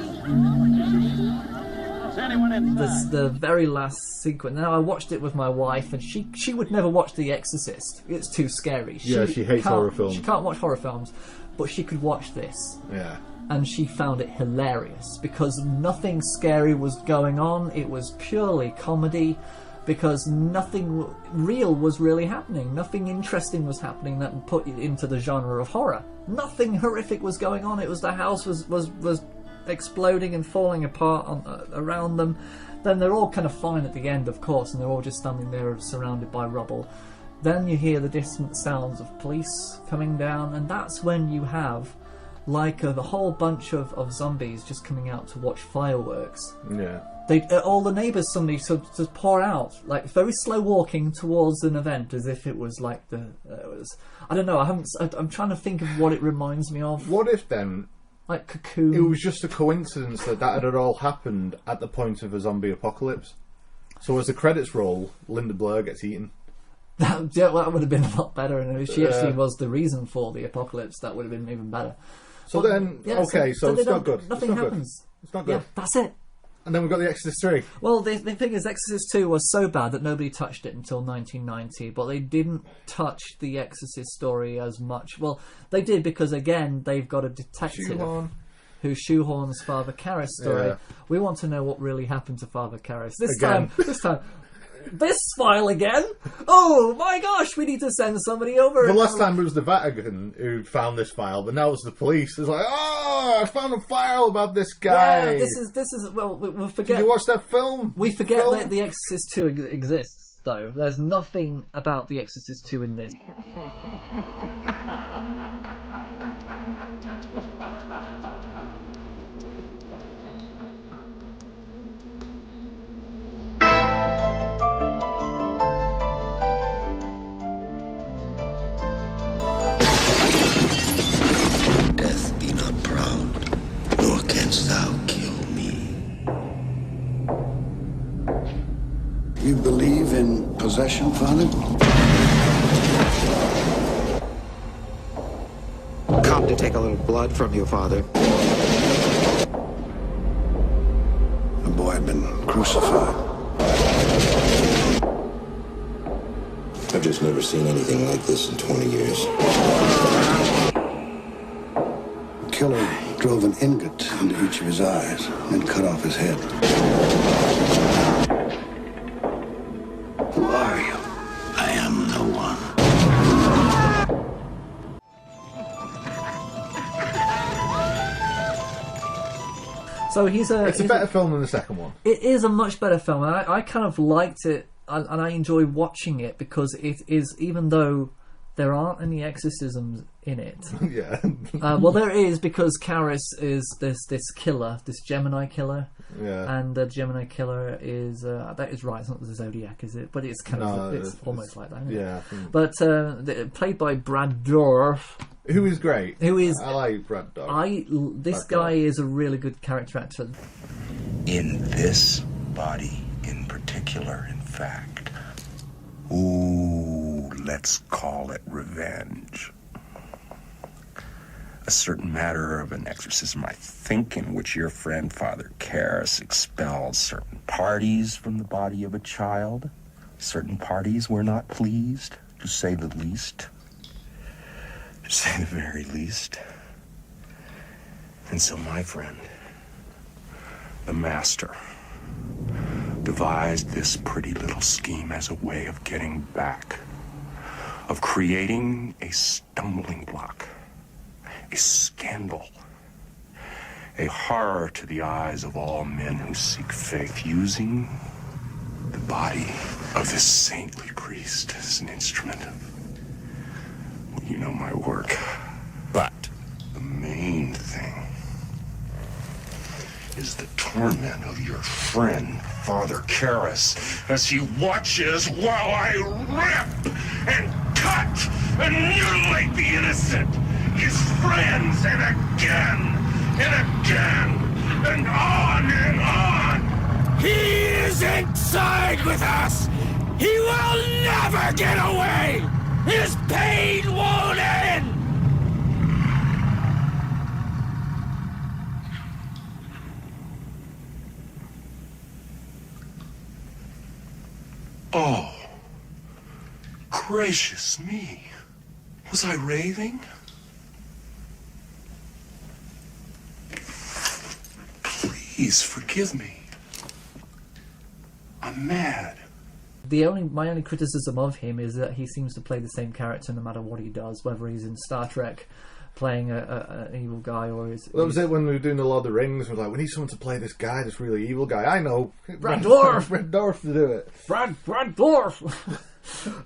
Is anyone inside? The very last sequence. Now, I watched it with my wife, and she would never watch The Exorcist. It's too scary. She hates horror films. She can't watch horror films, but she could watch this. Yeah. And she found it hilarious because nothing scary was going on. It was purely comedy. Because nothing real was really happening. Nothing interesting was happening that put it into the genre of horror. Nothing horrific was going on. It was the house was exploding and falling apart around them. Then they're all kind of fine at the end, of course, and they're all just standing there surrounded by rubble. Then you hear the distant sounds of police coming down, and that's when you have like a whole bunch of zombies just coming out to watch fireworks. Yeah. all the neighbours suddenly just pour out, like very slow walking towards an event, as if it was like I don't know. I'm trying to think of what it reminds me of. What if then, like Cocoon? It was just a coincidence that had all happened at the point of a zombie apocalypse. So as the credits roll, Linda Blair gets eaten. That would have been a lot better, and if she actually was the reason for the apocalypse, that would have been even better. So then, so it's not good. Nothing happens. It's not good. Yeah, that's it. And then we've got the Exorcist III. Well, the thing is, Exorcist II was so bad that nobody touched it until 1990, but they didn't touch the Exorcist story as much. Well, they did because, again, they've got a detective who shoehorns Father Karras' story. Yeah. We want to know what really happened to Father Karras. This time, this file again? Oh my gosh, we need to send somebody over. The last time it was the Vatican who found this file, but now it's the police. It's like, I found a file about this guy. Yeah, this is well, we'll forget. Did you watch that film? We forget that The Exorcist II exists, though. There's nothing about The Exorcist II in this. Thou kill me. You believe in possession, Father? Come to take a little blood from you, Father. The boy had been crucified. I've just never seen anything like this in 20 years. The killer drove an ingot into each of his eyes and cut off his head. Who are you? I am no one. So it's a better film than the second one. It is a much better film, and I kind of liked it, and I enjoy watching it because it is, even though there aren't any exorcisms in it. Yeah. Well, there is, because Karras is this killer, this Gemini killer. Yeah. And the Gemini killer is that is right. It's not the Zodiac, is it? But it's kind of it's almost like that. Isn't it? Yeah. But played by Brad Dourif, who is great. I like Brad Dourif. This guy is a really good character actor. In this body in particular, in fact. Ooh, let's call it revenge. A certain matter of an exorcism, I think, in which your friend Father Karras expels certain parties from the body of a child. Certain parties were not pleased, to say the least. To say the very least. And so my friend, the master, devised this pretty little scheme as a way of getting back, of creating a stumbling block, a scandal, a horror to the eyes of all men who seek faith, using the body of this saintly priest as an instrument of, well, you know my work. But the main thing is the torment of your friend, Father Karras, as he watches while I rip and cut and mutilate the innocent, his friends, and again, and again, and on and on. He is inside with us. He will never get away. His pain won't end. Oh, gracious me. Was I raving? Please forgive me. I'm mad. My only criticism of him is that he seems to play the same character no matter what he does, whether he's in Star Trek playing an evil guy or is... Well, that was it when we were doing The Lord of the Rings. We were like, we need someone to play this guy, this really evil guy. I know. Brad Dourif! Brad Dourif to do it. Brad Dourif!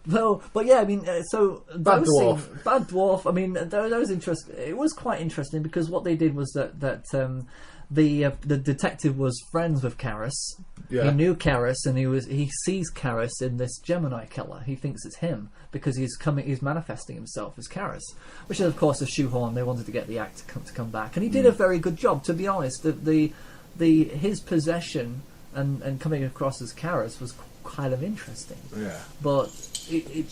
No, but yeah, I mean, so... Bad Dwarf. I mean, that was interesting. It was quite interesting because what they did was that the detective was friends with Karras. Yeah. He knew Karras, and he sees Karras in this Gemini killer. He thinks it's him because he's manifesting himself as Karras, which is of course a shoehorn. They wanted to get the actor to come back, and he did a very good job. To be honest, his possession and coming across as Karras was kind of interesting. Yeah. But it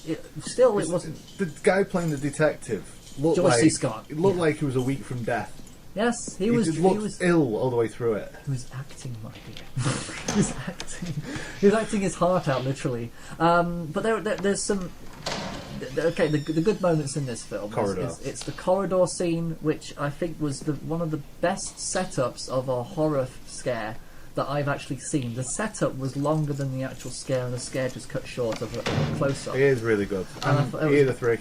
wasn't. The guy playing the detective looked George like C. Scott. It looked like he was a week from death. Yes, He looked ill all the way through it. He was acting, my dear. He was acting his heart out, literally. But there's some. Okay, the good moments in this film. It's the corridor scene, which I think was one of the best setups of a horror scare that I've actually seen. The setup was longer than the actual scare, and the scare just cut short of a close-up. It is really good. And Ear the Three.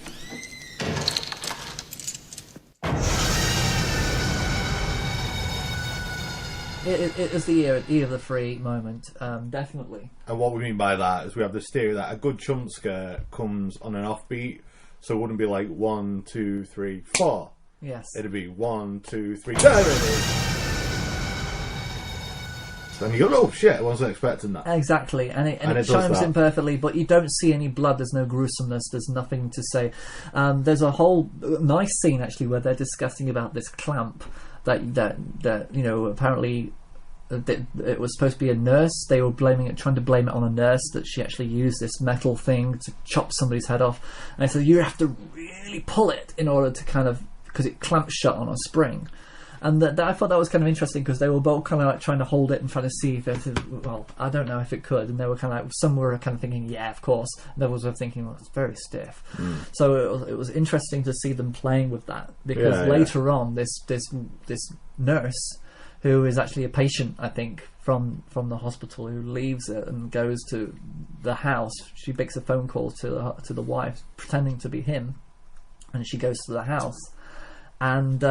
It is the ear of the Three moment, definitely. And what we mean by that is we have this theory that a good jump scare comes on an offbeat, so it wouldn't be like 1, 2, 3, 4. Yes. It'd be 1, 2, 3. There it is. And you go, oh shit, I wasn't expecting that. Exactly, and it chimes in perfectly, but you don't see any blood, there's no gruesomeness, there's nothing to say. There's a whole nice scene, actually, where they're discussing about this clamp that apparently it was supposed to be a nurse. They were trying to blame it on a nurse, that she actually used this metal thing to chop somebody's head off. And they said, you have to really pull it in order to because it clamps shut on a spring. And I thought that was kind of interesting, because they were both kind of like trying to hold it and trying to see if I don't know if it could. And they were kind of like, some were kind of thinking, yeah, of course. And others were thinking, well, it's very stiff. So it was interesting to see them playing with that, because later on, this nurse, who is actually a patient, I think, from the hospital, who leaves it and goes to the house. She makes a phone call to the wife, pretending to be him, and she goes to the house. And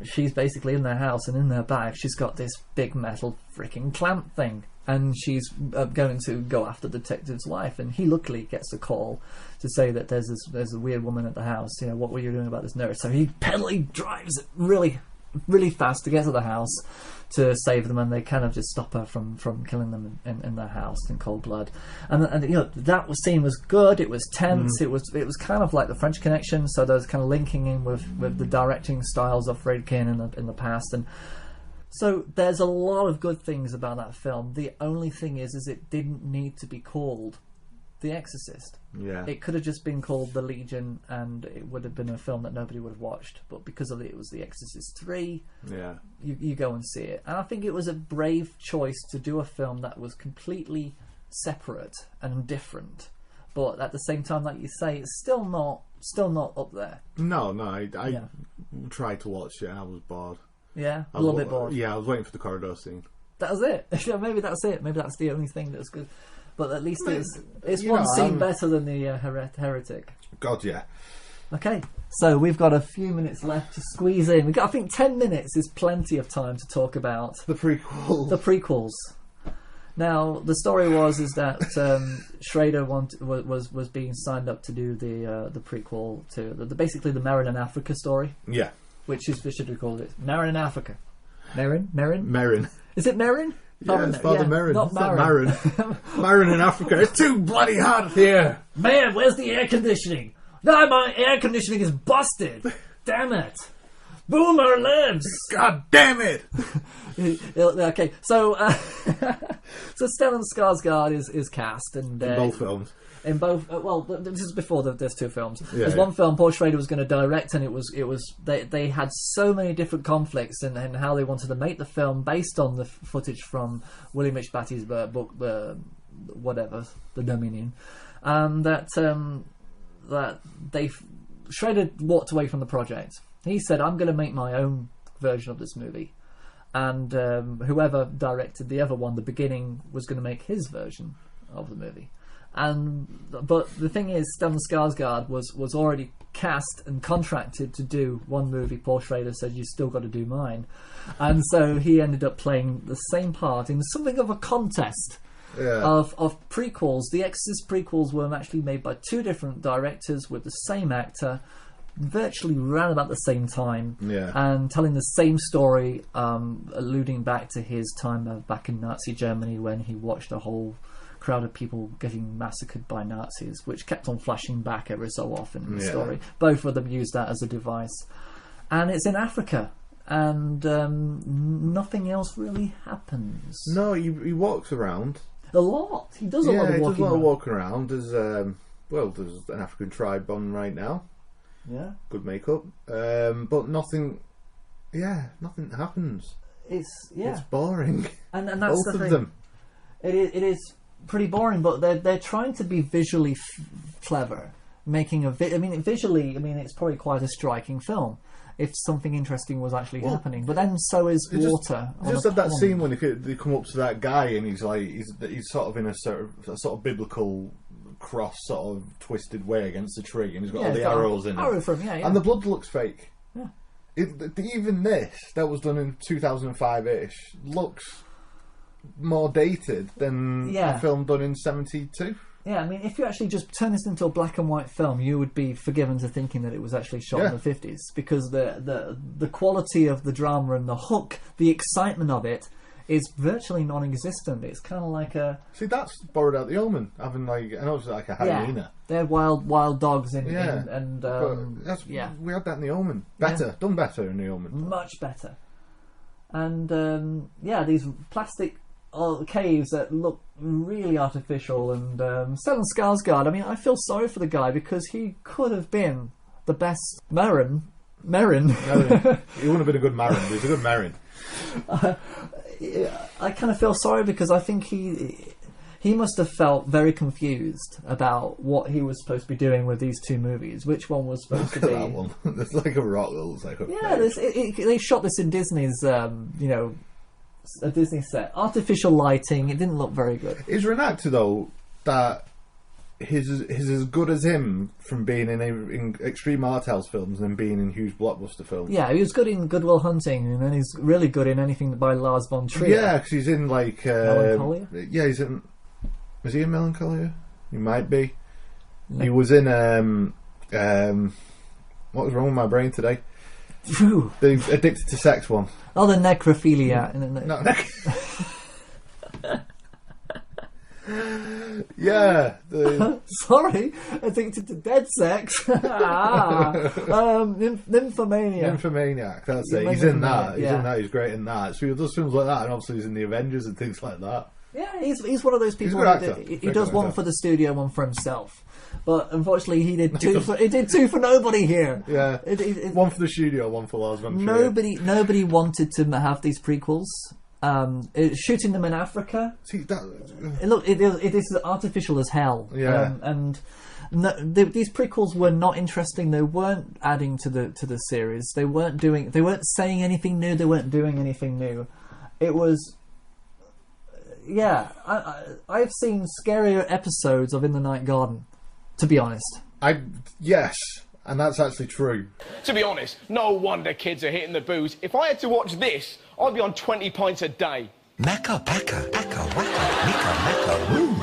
she's basically in their house, and in their bag she's got this big metal freaking clamp thing, and she's going to go after the detective's wife. And he luckily gets a call to say that there's a weird woman at the house. What were you doing about this nurse? So he drives it really, really fast to get to the house to save them, and they kind of just stop her from killing them in their house in cold blood. And that scene was good. It was tense. It was kind of like the French Connection. So there's kind of linking in with the directing styles of Friedkin in the past, and so there's a lot of good things about that film. The only thing is it didn't need to be called The Exorcist. Yeah. It could have just been called The Legion, and it would have been a film that nobody would have watched. But because of it was The Exorcist III, you go and see it. And I think it was a brave choice to do a film that was completely separate and different, but at the same time, like you say, it's still not up there. No, I tried to watch it and I was bored. Yeah, a little bit bored. Yeah, I was waiting for the corridor scene. That was it. Maybe that's it. Maybe that's the only thing that's good. But at least it's one scene better than the Heretic. God, yeah. Okay, so we've got a few minutes left to squeeze in. I think 10 minutes is plenty of time to talk about the prequels. The prequels. Now, the story was that Schrader was being signed up to do the prequel to basically the Marin in Africa story. Yeah. Which should we call it? Marin in Africa. Marin? Is it Marin? Yeah, it's Father Marin. Not Marin. Marin in Africa. It's too bloody hot here. Man, where's the air conditioning? No, my air conditioning is busted. Damn it. Boomer lives. God damn it. Okay, so Stellan Skarsgård is cast, and in both films. In both, this is before there's two films. Yeah, there's one film Paul Schrader was going to direct, and it was they had so many different conflicts and how they wanted to make the film based on the footage from William H. Blatty's book, The Dominion, that Schrader walked away from the project. He said, "I'm going to make my own version of this movie," and whoever directed the other one, The Beginning, was going to make his version of the movie. But the thing is, Stellan Skarsgård was already cast and contracted to do one movie. Paul Schrader said, "You still got to do mine," and so he ended up playing the same part in something of a contest of prequels. The Exorcist prequels were actually made by two different directors with the same actor, virtually around about the same time, Yeah. and telling the same story, alluding back to his time back in Nazi Germany when he watched a whole crowd of people getting massacred by Nazis, which kept on flashing back every so often in the story. Both of them used that as a device. And it's in Africa, and nothing else really happens. No, he walks around. A lot. He does a lot of walking he does a lot of around. walking around. There's there's an African tribe on right now. Yeah. Good makeup. But nothing. Yeah, nothing happens. It's boring. And that's Both the of thing. them. It is pretty boring, but they're trying to be visually clever, making visually. I mean, it's probably quite a striking film if something interesting was actually happening. But then so is water. Just had that scene when they come up to that guy and he's like he's sort of in a sort of biblical cross sort of twisted way against the tree, and he's got all the arrows in arrow it. from, yeah. And the blood looks fake. Yeah. Even this that was done in 2005-ish looks more dated than a film done in 72. Yeah, I mean, if you actually just turn this into a black and white film, you would be forgiven to thinking that it was actually shot in the 50s, because the quality of the drama and the hook, the excitement of it, is virtually non-existent. It's kind of like a... See, that's borrowed out the Omen, having I know it's like a hyena. Yeah, they're wild dogs in... We had that in the Omen. Done better in the Omen. Much better. And, these plastic caves that look really artificial, and Stellan Skarsgård, I mean, I feel sorry for the guy because he could have been the best Merrin. He wouldn't have been a good Merrin, but he's a good Merrin. I kind of feel sorry because I think he must have felt very confused about what he was supposed to be doing with these two movies. Which one was supposed to be? That one. There's like a rock that looks like a they shot this in Disney's, a Disney set. Artificial lighting. It didn't look very good. Is there an actor though that is as good as him from being in extreme art house films and then being in huge blockbuster films? Yeah, he was good in Good Will Hunting, and then he's really good in anything by Lars von Trier. Yeah, because he's in like Melancholia. Yeah, he's in. Was he in Melancholia? He might be. He was in what was wrong with my brain today? The Addicted to Sex one. Oh, the necrophilia. No. Yeah. Sorry, addicted to dead sex. Nymphomaniac. Nymphomaniac. That's it. He's in that. He's in that. He's great in that. So he does films like that, and obviously he's in the Avengers and things like that. Yeah, he's one of those people. He does one for the studio, one for himself. But unfortunately, he did two. He did two for nobody here. Yeah, one for the studio, one for Lars von Trier. Nobody wanted to have these prequels. Shooting them in Africa. See that? Look, it is artificial as hell. Yeah, these prequels were not interesting. They weren't adding to the series. They weren't saying anything new. They weren't doing anything new. It was. Yeah, I've seen scarier episodes of In the Night Garden, to be honest. Yes, and that's actually true. To be honest, no wonder kids are hitting the booze. If I had to watch this, I'd be on 20 pints a day. Macca, packa, acca, wacka, mika, macca, woo.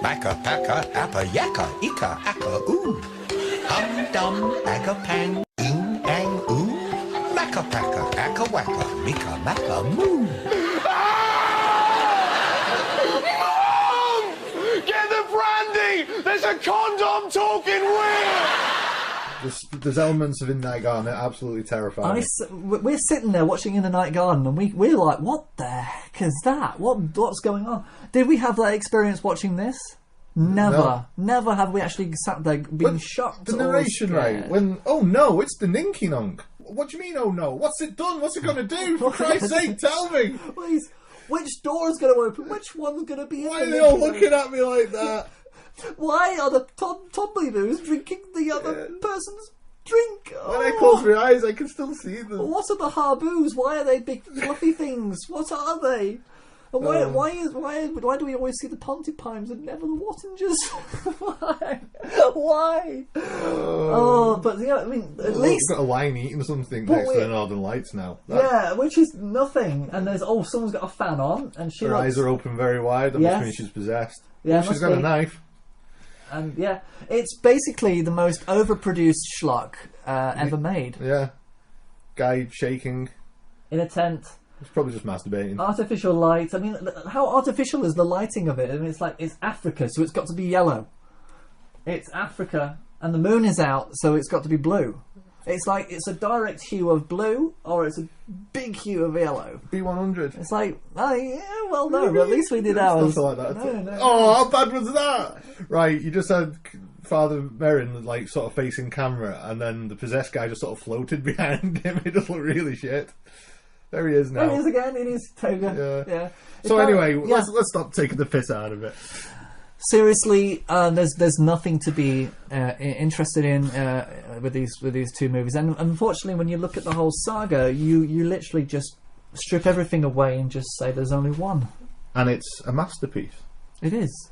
Macca, packa, appa, yakka, ika, acca, ooh. Hum, dum, agga, pang, oom, ang, ooh. Macca, packa, acca, wacka, mika, macca, moo. Get the brandy! There's a condom talking weird! There's elements of In the Night Garden that are absolutely terrifying. We're sitting there watching In the Night Garden, and we're like, what the heck is that? What's going on? Did we have that experience watching this? Never. Never have we actually sat there being shocked. The narration, right? When, oh no, it's the Ninky Nunk. What do you mean, oh no? What's it done? What's it going to do? For Christ's sake, tell me! Please. Which door is going to open? Which one's going to be in? Why are they all looking at me like that? Why are the Tombliboos drinking the other person's drink? When I close my eyes, I can still see them. What are the Harboos? Why are they big fluffy things? What are they? And why do we always see the Pontypimes and never the Wattingers? Why? But yeah, I mean, at least we've got a lion eating something next to the Northern Lights now. Yeah, which is nothing. And there's someone's got a fan on, and her eyes are open very wide. That must mean she's possessed. Yeah, she's got a knife. And yeah, it's basically the most overproduced schlock ever made. Yeah. Guy shaking. In a tent. He's probably just masturbating. Artificial light. I mean, how artificial is the lighting of it? I mean, it's Africa, so it's got to be yellow. It's Africa, and the moon is out, so it's got to be blue. It's like, it's a direct hue of blue, or it's a big hue of yellow. B100. It's like, oh yeah, well no, but at least we did ours. Like that. No. Oh, how bad was that? Right, you just had Father Merrin like sort of facing camera, and then the possessed guy just sort of floated behind him. It just looked really shit. There he is now. There he is again in his toga. Yeah. So anyway, let's stop taking the piss out of it. Seriously, there's nothing to be interested in with these two movies, and unfortunately, when you look at the whole saga, you literally just strip everything away and just say there's only one. And it's a masterpiece. It is.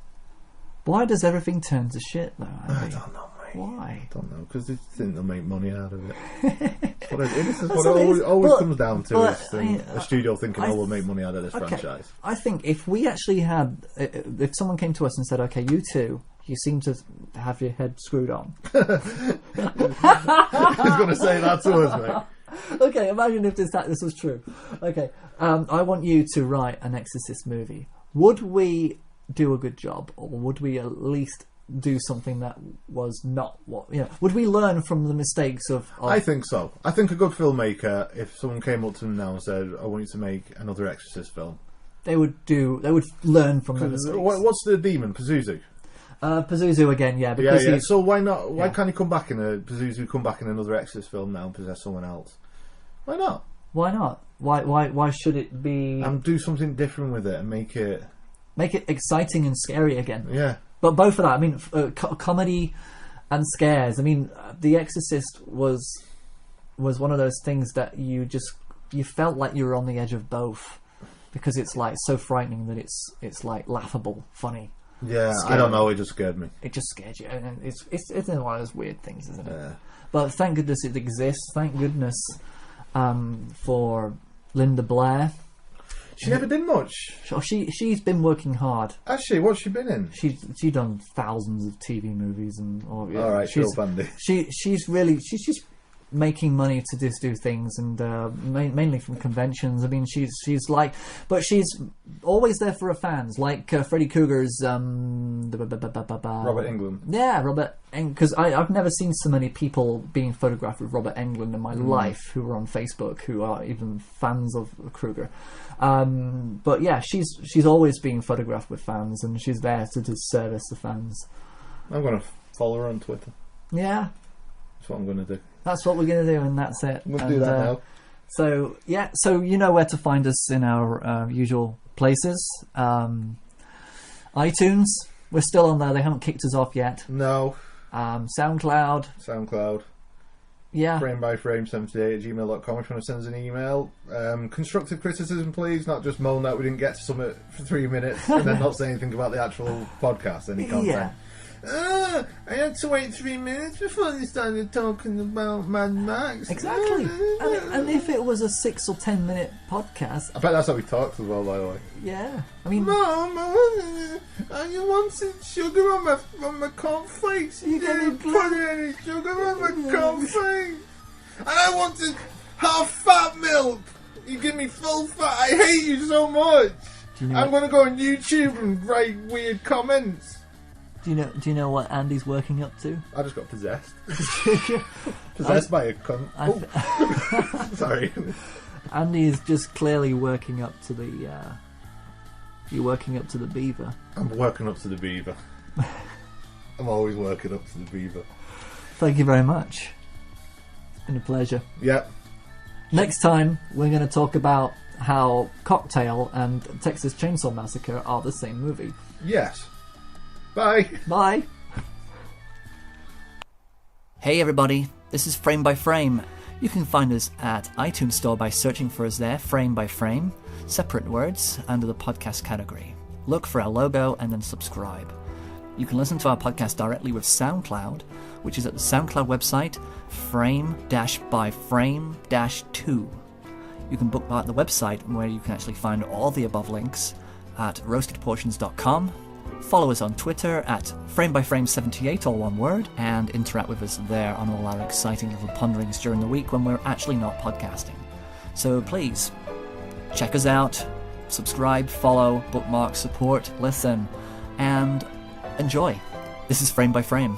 Why does everything turn to shit, though, Andy? I don't know, mate. Why? I don't know, because they think they'll make money out of it. This is what it always comes down to, is a studio thinking, we'll make money out of this franchise. I think if we actually had... If someone came to us and said, okay, you two, you seem to have your head screwed on. He's going to say that to us, mate. Okay, imagine if this was true. Okay, I want you to write an Exorcist movie. Would we do a good job, or would we at least do something that was not what... would we learn from the mistakes of... I think so. I think a good filmmaker, if someone came up to them now and said, I want you to make another Exorcist film, they would learn from the mistakes. What's the demon? Pazuzu? Pazuzu again, yeah. Because So why not? Why can't he come back in Pazuzu come back in another Exorcist film now and possess someone else? Why not? Why not? Why should it be... And do something different with it and make it exciting and scary again. Yeah. But both of that, I mean, comedy and scares. I mean, The Exorcist was one of those things that you felt like you were on the edge of both, because it's like so frightening that it's like laughable, funny. Yeah, scary. I don't know. It just scared me. It just scared you, and it's one of those weird things, isn't it? Yeah. But thank goodness it exists. Thank goodness for Linda Blair. She never did much. She's been working hard. Has she? What's she been in? She's done thousands of TV movies and all right, she's Bandy. She's just making money to just do things, and mainly from conventions. I mean, she's like, but she's always there for her fans, like Freddy Krueger's Robert Englund. Yeah, Robert Englund, because I've never seen so many people being photographed with Robert Englund in my life who are on Facebook, who are even fans of Krueger. But yeah, she's always being photographed with fans, and she's there to just service the fans. I'm going to follow her on Twitter. Yeah. That's what I'm going to do. That's what we're going to do, and that's it. We'll do that now. So, yeah, so you know where to find us in our usual places. iTunes, we're still on there. They haven't kicked us off yet. No. SoundCloud. Yeah. frameby frame78@gmail.com if you want to send us an email. Constructive criticism, please, not just moan that we didn't get to something for 3 minutes and then not say anything about the actual podcast, any content. Yeah. I had to wait 3 minutes before they started talking about Mad Max. Exactly. and if it was a 6 or 10 minute podcast... I bet that's how we talked as well, by the way. Yeah. I mean... Mom, I wanted sugar on my cornflakes. You didn't put any sugar on my cornflakes. And I wanted half fat milk. You give me full fat. I hate you so much. I'm going to go on YouTube and write weird comments. Do you know what Andy's working up to? I just got possessed. Possessed by a cunt. Sorry. Andy is just clearly working up to the. You're working up to the beaver. I'm working up to the beaver. I'm always working up to the beaver. Thank you very much. It's been a pleasure. Yep. Next time we're going to talk about how Cocktail and Texas Chainsaw Massacre are the same movie. Yes. Bye. Bye. Hey everybody, this is Frame by Frame. You can find us at iTunes Store by searching for us there, Frame by Frame, separate words, under the podcast category. Look for our logo and then subscribe. You can listen to our podcast directly with SoundCloud, which is at the SoundCloud website, frame-by-frame-2. You can bookmark the website where you can actually find all the above links at roastedportions.com. Follow us on Twitter at framebyframe78, all one word, and interact with us there on all our exciting little ponderings during the week when we're actually not podcasting. So please, check us out, subscribe, follow, bookmark, support, listen, and enjoy. This is Frame by Frame.